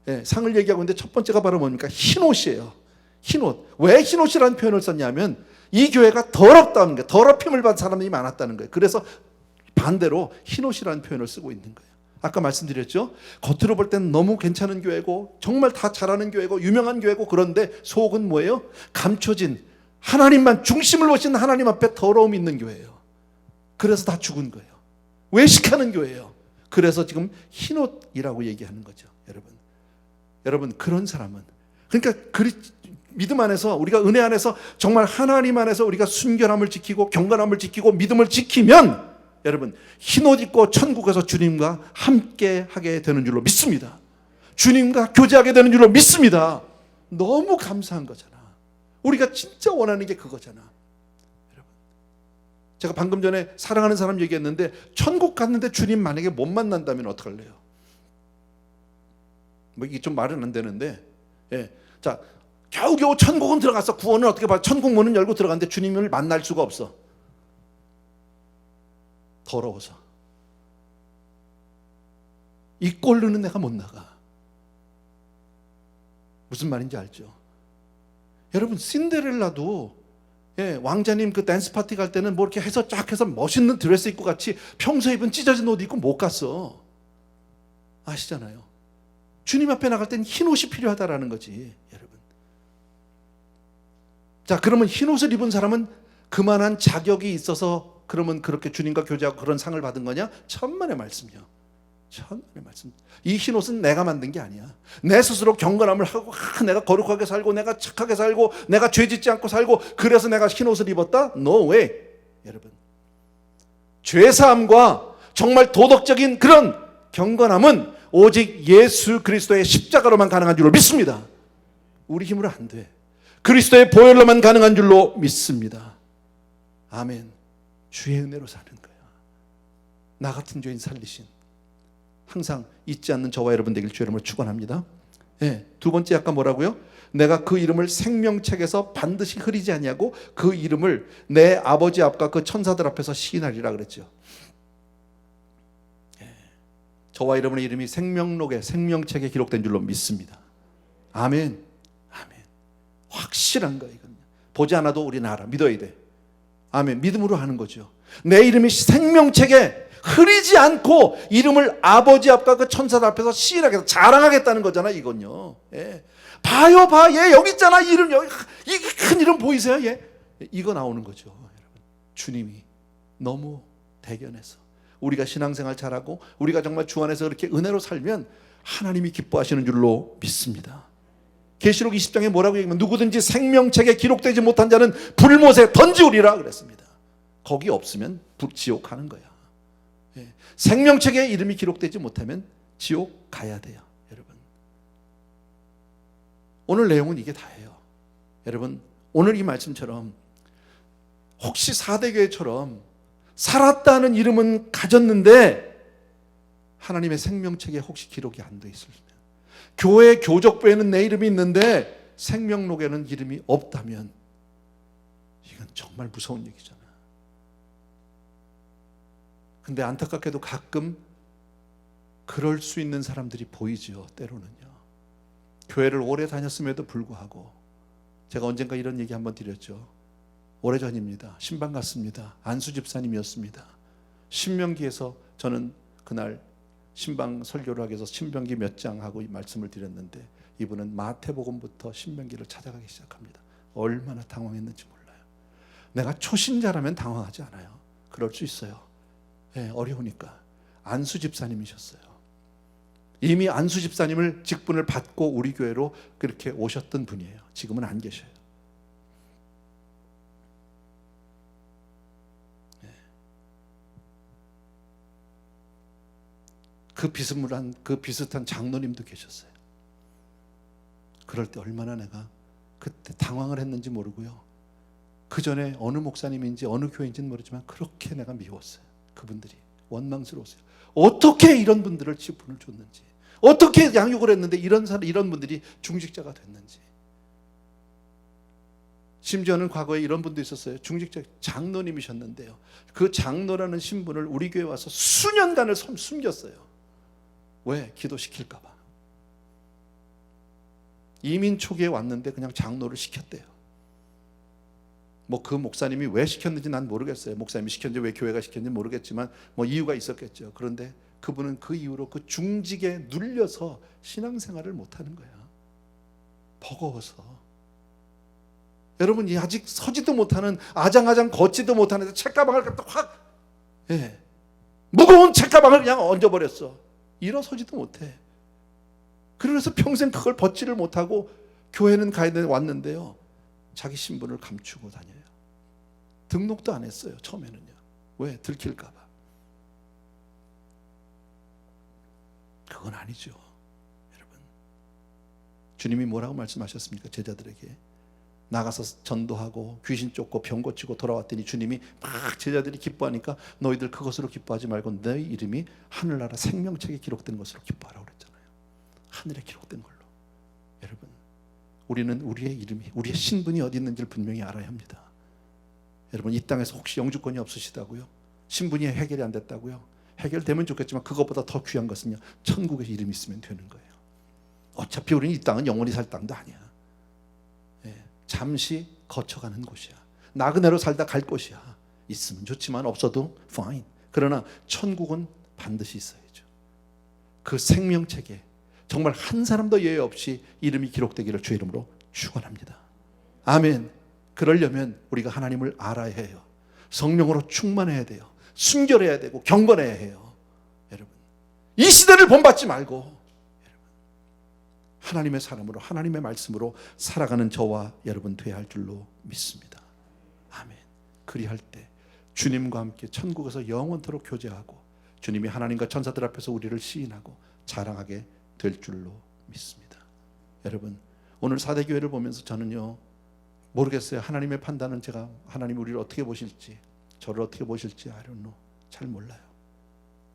예, 상을 얘기하고 있는데 첫 번째가 바로 뭡니까? 흰 옷이에요. 흰 옷. 왜 흰 옷이라는 표현을 썼냐면 이 교회가 더럽다는 거예요. 더럽힘을 받은 사람들이 많았다는 거예요. 그래서 반대로 흰 옷이라는 표현을 쓰고 있는 거예요. 아까 말씀드렸죠? 겉으로 볼 때는 너무 괜찮은 교회고 정말 다 잘하는 교회고 유명한 교회고, 그런데 속은 뭐예요? 감춰진 하나님만 중심을 보시는 하나님 앞에 더러움이 있는 교회예요. 그래서 다 죽은 거예요. 외식하는 교회예요. 그래서 지금 흰 옷이라고 얘기하는 거죠. 여러분 그런 사람은, 그러니까 믿음 안에서, 우리가 은혜 안에서 정말 하나님 안에서 우리가 순결함을 지키고 경건함을 지키고 믿음을 지키면 여러분 흰옷 입고 천국에서 주님과 함께 하게 되는 줄로 믿습니다. 주님과 교제하게 되는 줄로 믿습니다. 너무 감사한 거잖아. 우리가 진짜 원하는 게 그거잖아. 여러분, 제가 방금 전에 사랑하는 사람 얘기했는데 천국 갔는데 주님 만약에 못 만난다면 어떡할래요? 뭐 이게 좀 말은 안 되는데, 예, 자 겨우겨우 천국은 들어갔어. 구원은 어떻게 봐? 천국 문은 열고 들어갔는데 주님을 만날 수가 없어. 더러워서. 이 꼴로는 내가 못 나가. 무슨 말인지 알죠? 여러분 신데렐라도, 예, 왕자님 그 댄스 파티 갈 때는 뭐 이렇게 해서 쫙 해서 멋있는 드레스 입고 같이 평소에 입은 찢어진 옷 입고 못 갔어. 아시잖아요. 주님 앞에 나갈 땐 흰 옷이 필요하다라는 거지, 여러분. 자, 그러면 흰 옷을 입은 사람은 그만한 자격이 있어서 그러면 그렇게 주님과 교제하고 그런 상을 받은 거냐? 천만의 말씀이요. 천만의 말씀. 이 흰 옷은 내가 만든 게 아니야. 내 스스로 경건함을 하고, 내가 거룩하게 살고, 내가 착하게 살고, 내가 죄 짓지 않고 살고, 그래서 내가 흰 옷을 입었다? No way. 여러분, 죄사함과 정말 도덕적인 그런 경건함은 오직 예수 그리스도의 십자가로만 가능한 줄로 믿습니다. 우리 힘으로 안 돼. 그리스도의 보혈로만 가능한 줄로 믿습니다. 아멘. 주의 은혜로 사는 거예요. 나 같은 죄인 살리신, 항상 잊지 않는 저와 여러분 되길 주 이름으로 축원합니다. 예, 두 번째 아까 뭐라고요? 내가 그 이름을 생명책에서 반드시 흐리지 아니하고 그 이름을 내 아버지 앞과 그 천사들 앞에서 시인하리라 그랬죠. 예, 저와 여러분의 이름이 생명록에, 생명책에 기록된 줄로 믿습니다. 아멘. 아멘. 확실한 거예요. 이건 보지 않아도 우리는 알아. 믿어야 돼. 아멘. 믿음으로 하는 거죠. 내 이름이 생명책에 흐리지 않고 이름을 아버지 앞과 그 천사들 앞에서 시인하겠다, 자랑하겠다는 거잖아. 이건요. 예. 봐요, 봐. 얘 여기 있잖아. 이름 여기, 이 큰 이름 보이세요? 얘. 이거 나오는 거죠. 여러분. 주님이 너무 대견해서 우리가 신앙생활 잘하고 우리가 정말 주 안에서 그렇게 은혜로 살면 하나님이 기뻐하시는 줄로 믿습니다. 계시록 20장에 뭐라고 얘기하면 누구든지 생명책에 기록되지 못한 자는 불못에 던지우리라 그랬습니다. 거기 없으면 지옥 가는 거야. 예. 생명책에 이름이 기록되지 못하면 지옥 가야 돼요. 여러분, 오늘 내용은 이게 다예요. 여러분, 오늘 이 말씀처럼 혹시 4대 교회처럼 살았다는 이름은 가졌는데 하나님의 생명책에 혹시 기록이 안 돼 있으면, 교회 교적부에는 내 이름이 있는데 생명록에는 이름이 없다면 이건 정말 무서운 얘기잖아. 근데 안타깝게도 가끔 그럴 수 있는 사람들이 보이죠. 때로는요. 교회를 오래 다녔음에도 불구하고, 제가 언젠가 이런 얘기 한번 드렸죠. 오래전입니다. 신방 갔습니다. 안수 집사님이었습니다. 신명기에서 저는 그날 신방 설교를 하기 위해서 신명기 몇 장 하고 이 말씀을 드렸는데 이분은 마태복음부터 신명기를 찾아가기 시작합니다. 얼마나 당황했는지 몰라요. 내가 초신자라면 당황하지 않아요. 그럴 수 있어요. 네, 어려우니까. 안수 집사님이셨어요. 이미 안수 집사님을 직분을 받고 우리 교회로 그렇게 오셨던 분이에요. 지금은 안 계셔요. 네. 그 비슷한 장로님도 계셨어요. 그럴 때 얼마나 내가 그때 당황을 했는지 모르고요. 그 전에 어느 목사님인지 어느 교회인지는 모르지만 그렇게 내가 미웠어요. 그분들이 원망스러웠어요. 어떻게 이런 분들을 직분을 줬는지, 어떻게 양육을 했는데 이런 분들이 중직자가 됐는지. 심지어는 과거에 이런 분도 있었어요. 중직자 장로님이셨는데요. 그 장로라는 신분을 우리 교회에 와서 수년간을 숨겼어요. 왜? 기도시킬까 봐. 이민 초기에 왔는데 그냥 장로를 시켰대요. 뭐 그 목사님이 왜 시켰는지 난 모르겠어요. 목사님이 시켰는지 왜 교회가 시켰는지 모르겠지만 뭐 이유가 있었겠죠. 그런데 그분은 그 이후로 그 중직에 눌려서 신앙생활을 못하는 거야. 버거워서. 여러분, 아직 서지도 못하는, 아장아장 걷지도 못하는 책가방을 갖다 확, 예, 무거운 책가방을 그냥 얹어버렸어. 일어서지도 못해. 그래서 평생 그걸 벗지를 못하고 교회는 가야 돼 왔는데요. 자기 신분을 감추고 다녀요. 등록도 안 했어요. 처음에는요. 왜? 들킬까 봐. 그건 아니죠. 여러분, 주님이 뭐라고 말씀하셨습니까? 제자들에게 나가서 전도하고 귀신 쫓고 병 고치고 돌아왔더니 주님이 막 제자들이 기뻐하니까 너희들 그것으로 기뻐하지 말고 너희 이름이 하늘나라 생명책에 기록된 것으로 기뻐하라고 그랬잖아요. 하늘에 기록된 걸로. 여러분, 우리는 우리의 이름이, 우리의 신분이 어디 있는지를 분명히 알아야 합니다. 여러분, 이 땅에서 혹시 영주권이 없으시다고요? 신분이 해결이 안 됐다고요? 해결되면 좋겠지만 그것보다 더 귀한 것은요, 천국에 이름이 있으면 되는 거예요. 어차피 우리는 이 땅은 영원히 살 땅도 아니야. 예, 잠시 거쳐가는 곳이야. 나그네로 살다 갈 곳이야. 있으면 좋지만 없어도 fine. 그러나 천국은 반드시 있어야죠. 그 생명책에 정말 한 사람도 예외 없이 이름이 기록되기를 주 이름으로 축원합니다. 아멘. 그러려면 우리가 하나님을 알아야 해요. 성령으로 충만해야 돼요. 순결해야 되고 경건해야 해요. 여러분, 이 시대를 본받지 말고 여러분, 하나님의 사람으로, 하나님의 말씀으로 살아가는 저와 여러분 돼야 할 줄로 믿습니다. 아멘. 그리할 때 주님과 함께 천국에서 영원토록 교제하고 주님이 하나님과 천사들 앞에서 우리를 시인하고 자랑하게 될 줄로 믿습니다. 여러분, 오늘 4대 교회를 보면서 저는요, 모르겠어요. 하나님의 판단은 제가, 하나님 우리를 어떻게 보실지, 저를 어떻게 보실지 I don't know. 잘 몰라요.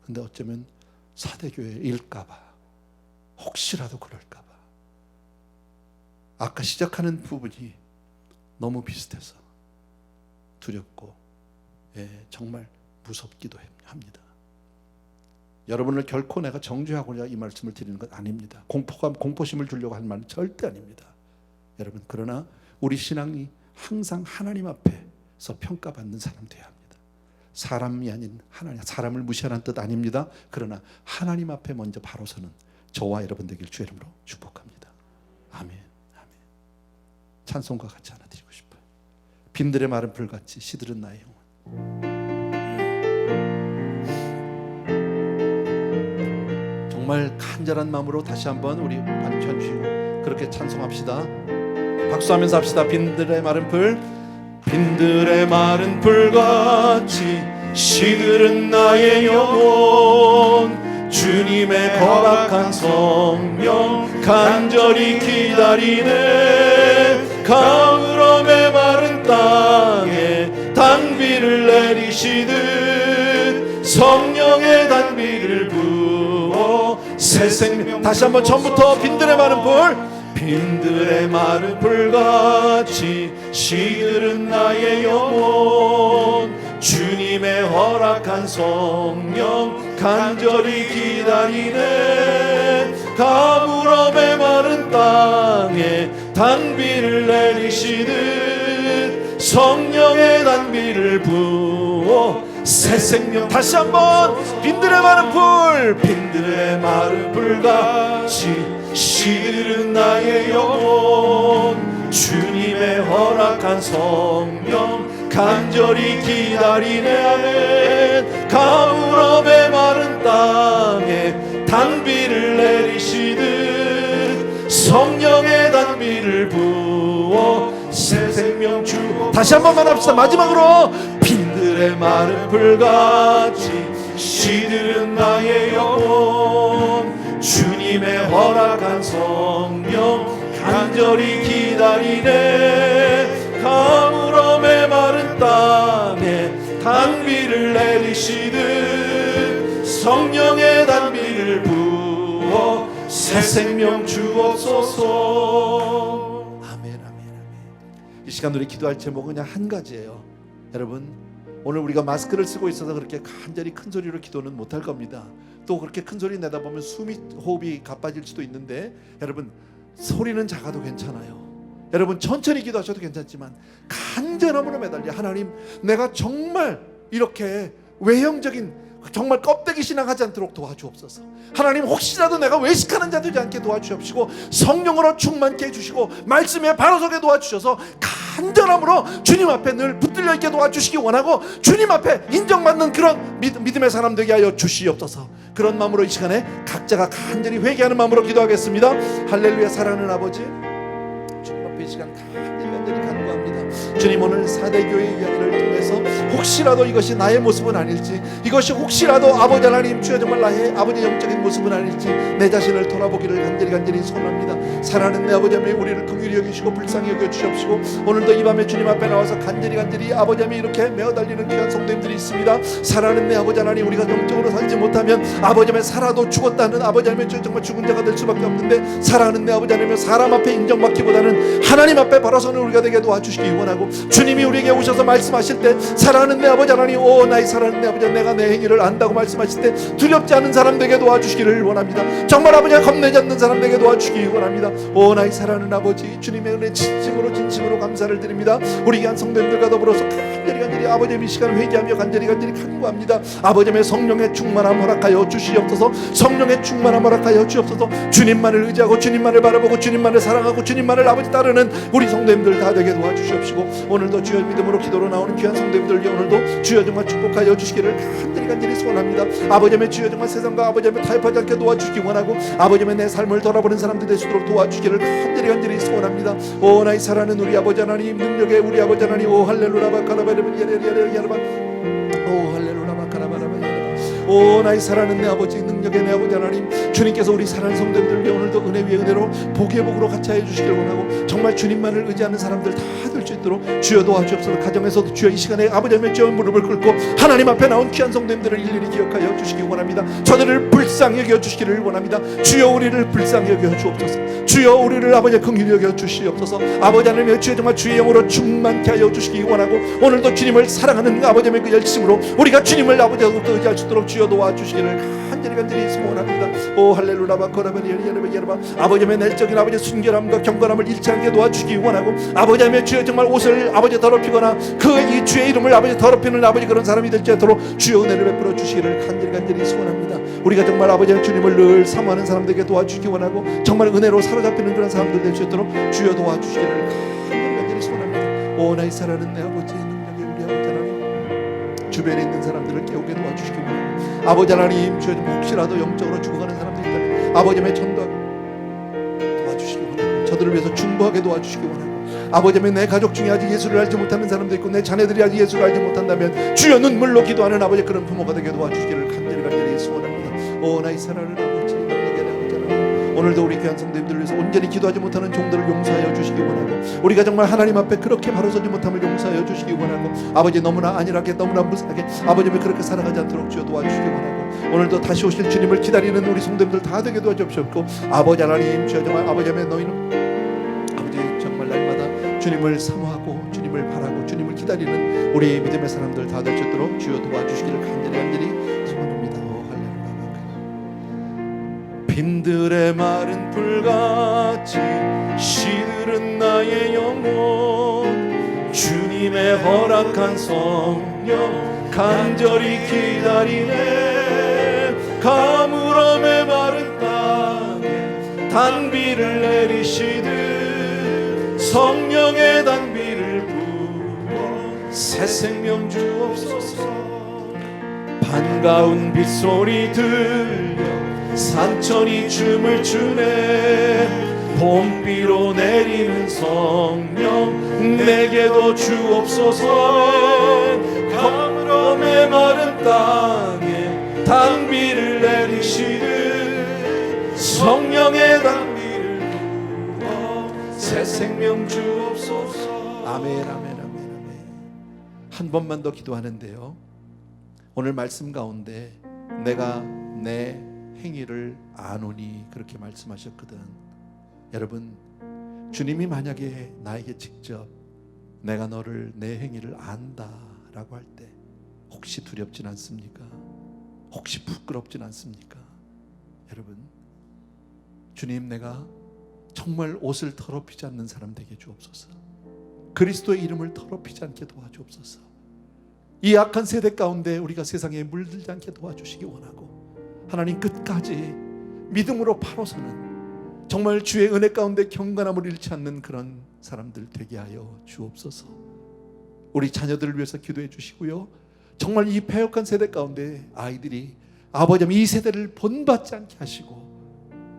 근데 어쩌면 사대교회일까봐, 혹시라도 그럴까봐, 아까 시작하는 부분이 너무 비슷해서 두렵고 정말 무섭기도 합니다. 여러분을 결코 내가 정죄하고자 이 말씀을 드리는 건 아닙니다. 공포심을 주려고 한 말은 절대 아닙니다. 여러분, 그러나 우리 신앙이 항상 하나님 앞에서 평가받는 사람 되어야 합니다. 사람이 아닌 하나님, 사람을 무시하는 뜻 아닙니다. 그러나 하나님 앞에 먼저 바로 서는 저와 여러분 되길 주의 이름으로 축복합니다. 아멘. 아멘. 찬송과 같이 하나 드리고 싶어요. 빈들의 마른 풀같이 시들은 나의 영혼. 정말 간절한 마음으로 다시 한번 우리 반편 주시고 그렇게 찬송합시다. 박수하면서 합시다. 빈들의 마른 풀, 빈들의 마른 풀같이 시들은 나의 영혼, 주님의 허락한 성령 간절히 기다리네. 가물음의 마른 땅에 단비를 내리시듯 성령의 단비를 부어 새 생명. 다시 한번 처음부터. 빈들의 마른 풀, 빈들의 마른 풀같이 시들은 나의 영혼, 주님의 허락한 성령 간절히 기다리네. 가물음의 마른 땅에 단비를 내리시듯 성령의 단비를 부어 새 생명. 다시 한번. 빈들의 마른 풀, 빈들의 마른 풀같이 시들은 나의 영혼, 주님의 허락한 성령 간절히 기다리네. 아멘. 가물음의 마른 땅에 단비를 내리시듯 성령의 단비를 부어 새 생명 주. 다시 한 번만 합시다. 마지막으로. 빈들의 마른 풀같이 시들은 나의 영혼, 주님의 허락한 성령 간절히 기다리네. 가물음의 마른 땅에 단비를 내리시듯 성령의 단비를 부어 새 생명 주옵소서. 아멘, 아멘, 아멘. 이 시간 우리 기도할 제목은 그냥 한 가지예요. 여러분, 오늘 우리가 마스크를 쓰고 있어서 그렇게 간절히 큰 소리로 기도는 못할 겁니다. 또 그렇게 큰 소리 내다 보면 호흡이 가빠질 수도 있는데, 여러분 소리는 작아도 괜찮아요. 여러분 천천히 기도하셔도 괜찮지만 간절함으로 매달려, 하나님 내가 정말 이렇게 외형적인 정말 껍데기 신앙하지 않도록 도와주옵소서. 하나님 혹시라도 내가 외식하는 자 되지 않게 도와주옵시고 성령으로 충만케 해주시고 말씀에 바로 서게 도와주셔서 간절함으로 주님 앞에 늘 붙들려 있게 도와주시기 원하고 주님 앞에 인정받는 그런 믿음의 사람 되게 하여 주시옵소서. 그런 마음으로 이 시간에 각자가 간절히 회개하는 마음으로 기도하겠습니다. 할렐루야. 사랑하는 아버지, 주님 앞에 이 시간 간절히 간구합니다. 주님, 오늘 사대교회 이야기를 통해서 혹시라도 이것이 나의 모습은 아닐지, 이것이 혹시라도 아버지 하나님 주여 정말 나의 아버지 영적인 모습은 아닐지 내 자신을 돌아보기를 간절히 소원합니다. 사랑하는 내 아버지 하나님, 우리를 긍휼히 여기시고 불쌍히 여겨 주시옵시고 오늘도 이 밤에 주님 앞에 나와서 간절히 아버지 하나님 이렇게 메어 달리는 귀한 성도님들이 있습니다. 사랑하는 내 아버지 하나님, 우리가 영적으로 살지 못하면 아버지 하나님 살아도 죽었다는 아버지 하나님 정말 죽은 자가 될 수밖에 없는데, 사랑하는 내 아버지 하나님 사람 앞에 인정받기보다는 하나님 앞에 바로 서는 우리가 되게 도와주시기 원하고, 주님이 우리에게 오셔서 말씀하실 때 사랑하는 내 아버지 하나님, 오 나의 사랑하는 내 아버지, 내가 내 행위를 안다고 말씀하실 때 두렵지 않은 사람 되게 도와주시기를 원합니다. 정말 아버지 겁내지 않는 사람 되게 도와주시기 원합니다. 오 나의 사랑하는 아버지, 주님의 은혜 진심으로 감사를 드립니다. 우리 귀한 성도님들과 더불어서 간절히 아버지의 이 시간을 회개하며 간절히 간구합니다. 아버지의 성령의 충만함 허락하여 주시옵소서. 성령의 충만함 허락하여 주옵소서. 주님만을 의지하고 주님만을 바라보고 주님만을 사랑하고 주님만을 아버지 따르는 우리 성도님들 다 되게 도와주시옵시고, 오늘도 주여 믿음으로 기도로 나오는 귀한 성도님들 오늘도 주여 정말 축복하여 주시기를 간절히 소원합니다. 아버지의 주여 정말 세상과 아버지의 타협하지 않게 도와주시기 원하고, 아버지의 내 삶을 돌아보는 사람들 될 수 있도록 도와주시기를 간절히 소원합니다. 오 나의 사랑하는 우리 아버지 하나님, 능력의 우리 아버지 하나님, 오 할렐루야 바카라바르 예레레레레레바, 오 할렐루야 바카라바르, 오 나의 사랑하는 내 아버지, 능력의 내 아버지 하나님, 주님께서 우리 사랑하는 성도님들 오늘도 은혜 위에 은혜로 복의 복으로 같이 하여 주시기를 원하고, 정말 주님만을 의지하는 사람들 다 될 수 있도록 있도록 주여 도와주옵소서. 가정에서도 주여 이 시간에 아버지 하나님 주여 무릎을 꿇고 하나님 앞에 나온 귀한 성도님들을 일일이 기억하여 주시기 원합니다. 저들을 불쌍히 여겨 주시기를 원합니다. 주여 우리를 불쌍히 여겨 주옵소서. 주여 우리를 아버지 긍휼히 여겨 주시옵소서. 아버지 하나님 주여 정말 주의 영으로 충만케 하여 주시기 원하고 오늘도 주님을 사랑하는 아버지 하나님 그 열심으로 우리가 주님을 아버지 하나님 의지할 수 있도록 주여 도와주시기를 간절히 소원합니다. 오 할렐루야 아버지 하나님 내적인 아버지 순결함과 경건함을 잃지 않게 도와주시기 원하고 아버지 하나님 주여 정말 옷을 아버지 더럽히거나 그 이 주의 이름을 아버지 더럽히는 아버지 그런 사람이 되지 않도록 주여 은혜를 베풀어 주시기를 간절히 소원합니다. 우리가 정말 아버지 주님을 늘 사모하는 사람들에게 도와주시기 원하고 정말 은혜로 사로잡히는 그런 사람들 될 수 있도록 주여 도와주시기를 간절히 소원합니다. 오 나의 사랑하는 내 아버지 능력의 우리 아버지 하나님 주변에 있는 사람들을 깨우게 도와주시기 원하고 아버지 하나님 주여 혹시라도 영적으로 죽어가는 사람들이 있다면 아버지 하나님 전도하고 도와주시기 원하고 저들을 위해서 중보하게 도와주시기 원하고 아버지 하나님 내 가족 중에 아직 예수를 알지 못하는 사람도 있고 내 자녀들이 아직 예수를 알지 못한다면 주여 눈물로 기도하는 아버지 그런 부모가 되게 도와주시기를 간절히 소원합니다. 오 나의 사랑하는 아버지 오늘도 우리 귀한 성도님들을 위해서 온전히 기도하지 못하는 종들을 용서하여 주시기 원하고 우리가 정말 하나님 앞에 그렇게 바로 서지 못함을 용서하여 주시기 원하고 아버지 너무나 안일하게 너무나 무사하게 아버지를 그렇게 살아가지 않도록 주여 도와주시기 원하고 오늘도 다시 오실 주님을 기다리는 우리 성도님들 다 되게 도와주옵시고 아버지 하나님 주여 정말 아버지 하나님 너희는 아버지 정말 날마다 주님을 사모하고 주님을 바라고 주님을 기다리는 우리 믿음의 사람들 다 될 수 있도록 주여 도와주시기를 간절히 소원합니다. 빈들의 마른 풀같이 시들은 나의 영혼 주님의 허락한 성령 간절히 기다리네. 가물음의 마른 땅에 단비를 내리시듯 성령의 단비를 부어 새 생명 주옵소서. 반가운 빗소리 들려 산천이 춤을 추네. 봄비로 내리는 성령 내게도 주옵소서. 가물음의 마른 땅에 단비를 내리시듯 성령의 단비를 부어 새 생명 주옵소서. 아멘 아멘 아멘 아멘. 한 번만 더 기도하는데요, 오늘 말씀 가운데 내가 내 행위를 아노니 그렇게 말씀하셨거든. 여러분 주님이 만약에 나에게 직접 내가 너를 내 행위를 안다 라고 할 때 혹시 두렵진 않습니까? 혹시 부끄럽진 않습니까? 여러분 주님 내가 정말 옷을 더럽히지 않는 사람 되게 주옵소서. 그리스도의 이름을 더럽히지 않게 도와주옵소서. 이 악한 세대 가운데 우리가 세상에 물들지 않게 도와주시기 원하고 하나님 끝까지 믿음으로 바로 서는 정말 주의 은혜 가운데 경건함을 잃지 않는 그런 사람들 되게 하여 주옵소서. 우리 자녀들을 위해서 기도해 주시고요, 정말 이 패역한 세대 가운데 아이들이 아버지 이 세대를 본받지 않게 하시고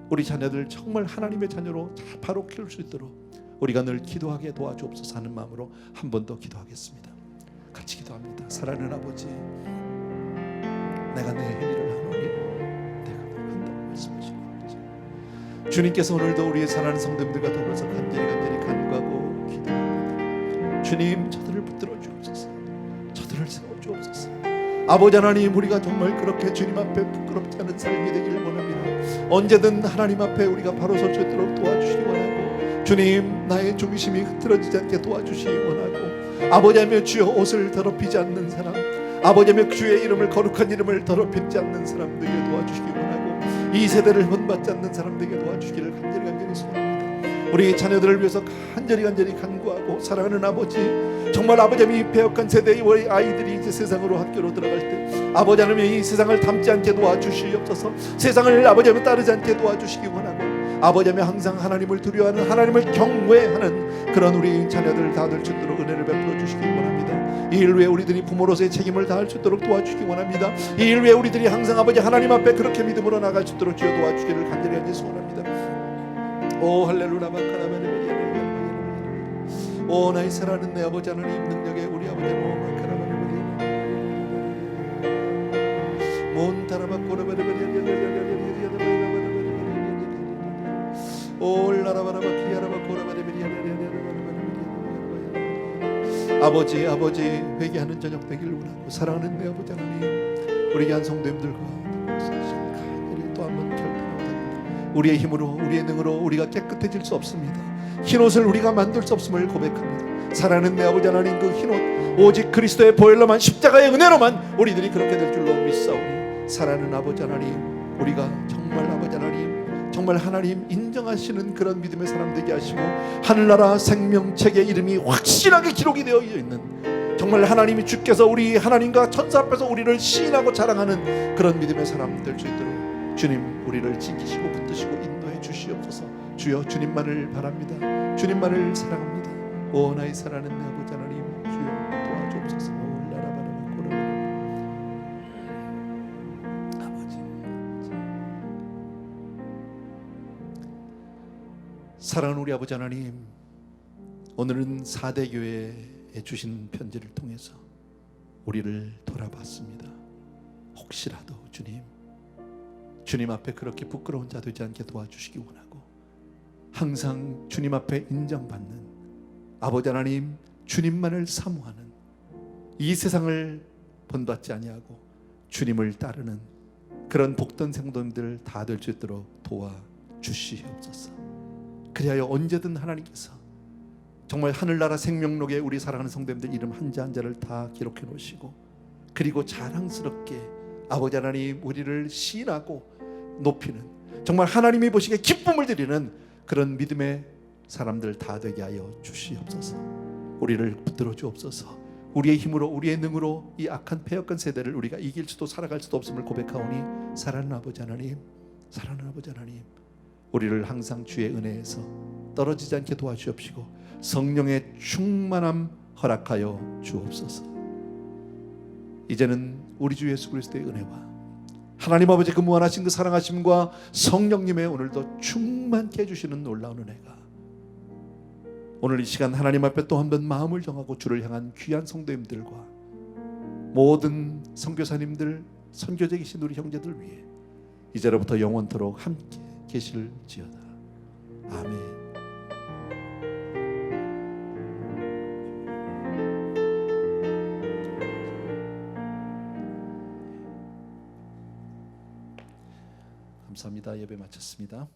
우리 자녀들 정말 하나님의 자녀로 잘 바로 키울 수 있도록 우리가 늘 기도하게 도와주옵소서 하는 마음으로 한 번 더 기도하겠습니다. 같이 기도합니다. 사랑하는 아버지, 내가 내 행위를 하노니 주님께서 오늘도 우리의 사랑하는 성도님들과 더불어서 간절히 간구하고 기도합니다. 주님 저들을 붙들어 주옵소서. 저들을 세워 주옵소서. 아버지 하나님 우리가 정말 그렇게 주님 앞에 부끄럽지 않은 삶이 되기를 원합니다. 언제든 하나님 앞에 우리가 바로 설 수 있도록 도와주시기 원하고 주님 나의 중심이 흐트러지지 않게 도와주시기 원하고 아버지 하며 주여 옷을 더럽히지 않는 사람, 아버지 하며 주의 이름을 거룩한 이름을 더럽히지 않는 사람들에게 도와주시기 원하고 이 세대를 본받지 않는 사람들에게 도와주시기를 간절히 소원합니다. 우리 자녀들을 위해서 간절히 간구하고 사랑하는 아버지, 정말 아버지 이 배역한 세대의 우리 아이들이 이제 세상으로 학교로 들어갈 때 아버지 하나님 이 세상을 닮지 않게 도와주시옵소서. 세상을 아버지 하나님 따르지 않게 도와주시기 원하고 아버지 하나님 항상 하나님을 두려워하는 하나님을 경외하는 그런 우리 자녀들 다 될 수 있도록 은혜를 베풀어 주시기 원합니다. 이 일 위에 우리들이 부모로서의 책임을 다할 수 있도록 도와주시기 원합니다. 이 일 위에 우리들이 항상 아버지 하나님 앞에 그렇게 믿음으로 나갈 수 있도록 주여 도와주기를 간절히 소원합니다. 오 할렐루야 오 나의 사랑하는 내 아버지 하나님 능력의 우리 아버지 아버지 회개하는 저녁 되기를 원하고, 사랑하는 내 아버지 하나님, 우리 귀한 성도님들과 또 한번 결단합니다. 우리의 힘으로 우리의 능으로 우리가 깨끗해질 수 없습니다. 흰옷을 우리가 만들 수 없음을 고백합니다. 사랑하는 내 아버지 하나님, 그 흰옷 오직 그리스도의 보혈로만, 십자가의 은혜로만 우리들이 그렇게 될 줄로 믿사오니, 사랑하는 아버지 하나님, 우리가 정말 아버지 하나님, 정말 하나님 인정하시는 그런 믿음의 사람 되게 하시고, 하늘나라 생명책의 이름이 확실하게 기록이 되어 있는, 정말 하나님이 주께서 우리 하나님과 천사 앞에서 우리를 시인하고 자랑하는 그런 믿음의 사람 될 수 있도록 주님 우리를 지키시고 붙드시고 인도해 주시옵소서. 주여, 주님만을 바랍니다. 주님만을 사랑합니다. 오 나의 사랑하는 내 아버지 하나님, 주여 도와주옵소서. 아버지, 사랑하는 우리 아버지 하나님, 오늘은 4대 교회에 주신 편지를 통해서 우리를 돌아봤습니다. 혹시라도 주님 앞에 그렇게 부끄러운 자 되지 않게 도와주시기 원하고, 항상 주님 앞에 인정받는 아버지 하나님, 주님만을 사모하는, 이 세상을 본받지 아니하고 주님을 따르는 그런 복된 성도님들 다 될 수 있도록 도와주시옵소서. 그리하여 언제든 하나님께서 정말 하늘나라 생명록에 우리 사랑하는 성도님들 이름 한자 한자를 다 기록해 놓으시고, 그리고 자랑스럽게 아버지 하나님 우리를 시인하고 높이는, 정말 하나님이 보시기에 기쁨을 드리는 그런 믿음의 사람들 다 되게 하여 주시옵소서. 우리를 붙들어 주옵소서. 우리의 힘으로 우리의 능으로 이 악한 패역한 세대를 우리가 이길 수도 살아갈 수도 없음을 고백하오니, 사랑하는 아버지 하나님, 사랑하는 아버지 하나님, 우리를 항상 주의 은혜에서 떨어지지 않게 도와주옵시고, 성령의 충만함 허락하여 주옵소서. 이제는 우리 주 예수 그리스도의 은혜와 하나님 아버지 그 무한하신 그 사랑하심과 성령님의 오늘도 충만케 해주시는 놀라운 은혜가 오늘 이 시간 하나님 앞에 또 한 번 마음을 정하고 주를 향한 귀한 성도님들과 모든 선교사님들, 선교제 계신 우리 형제들 위해 이제로부터 영원토록 함께 계실지어다. 아멘. 감사합니다. 예배 마쳤습니다.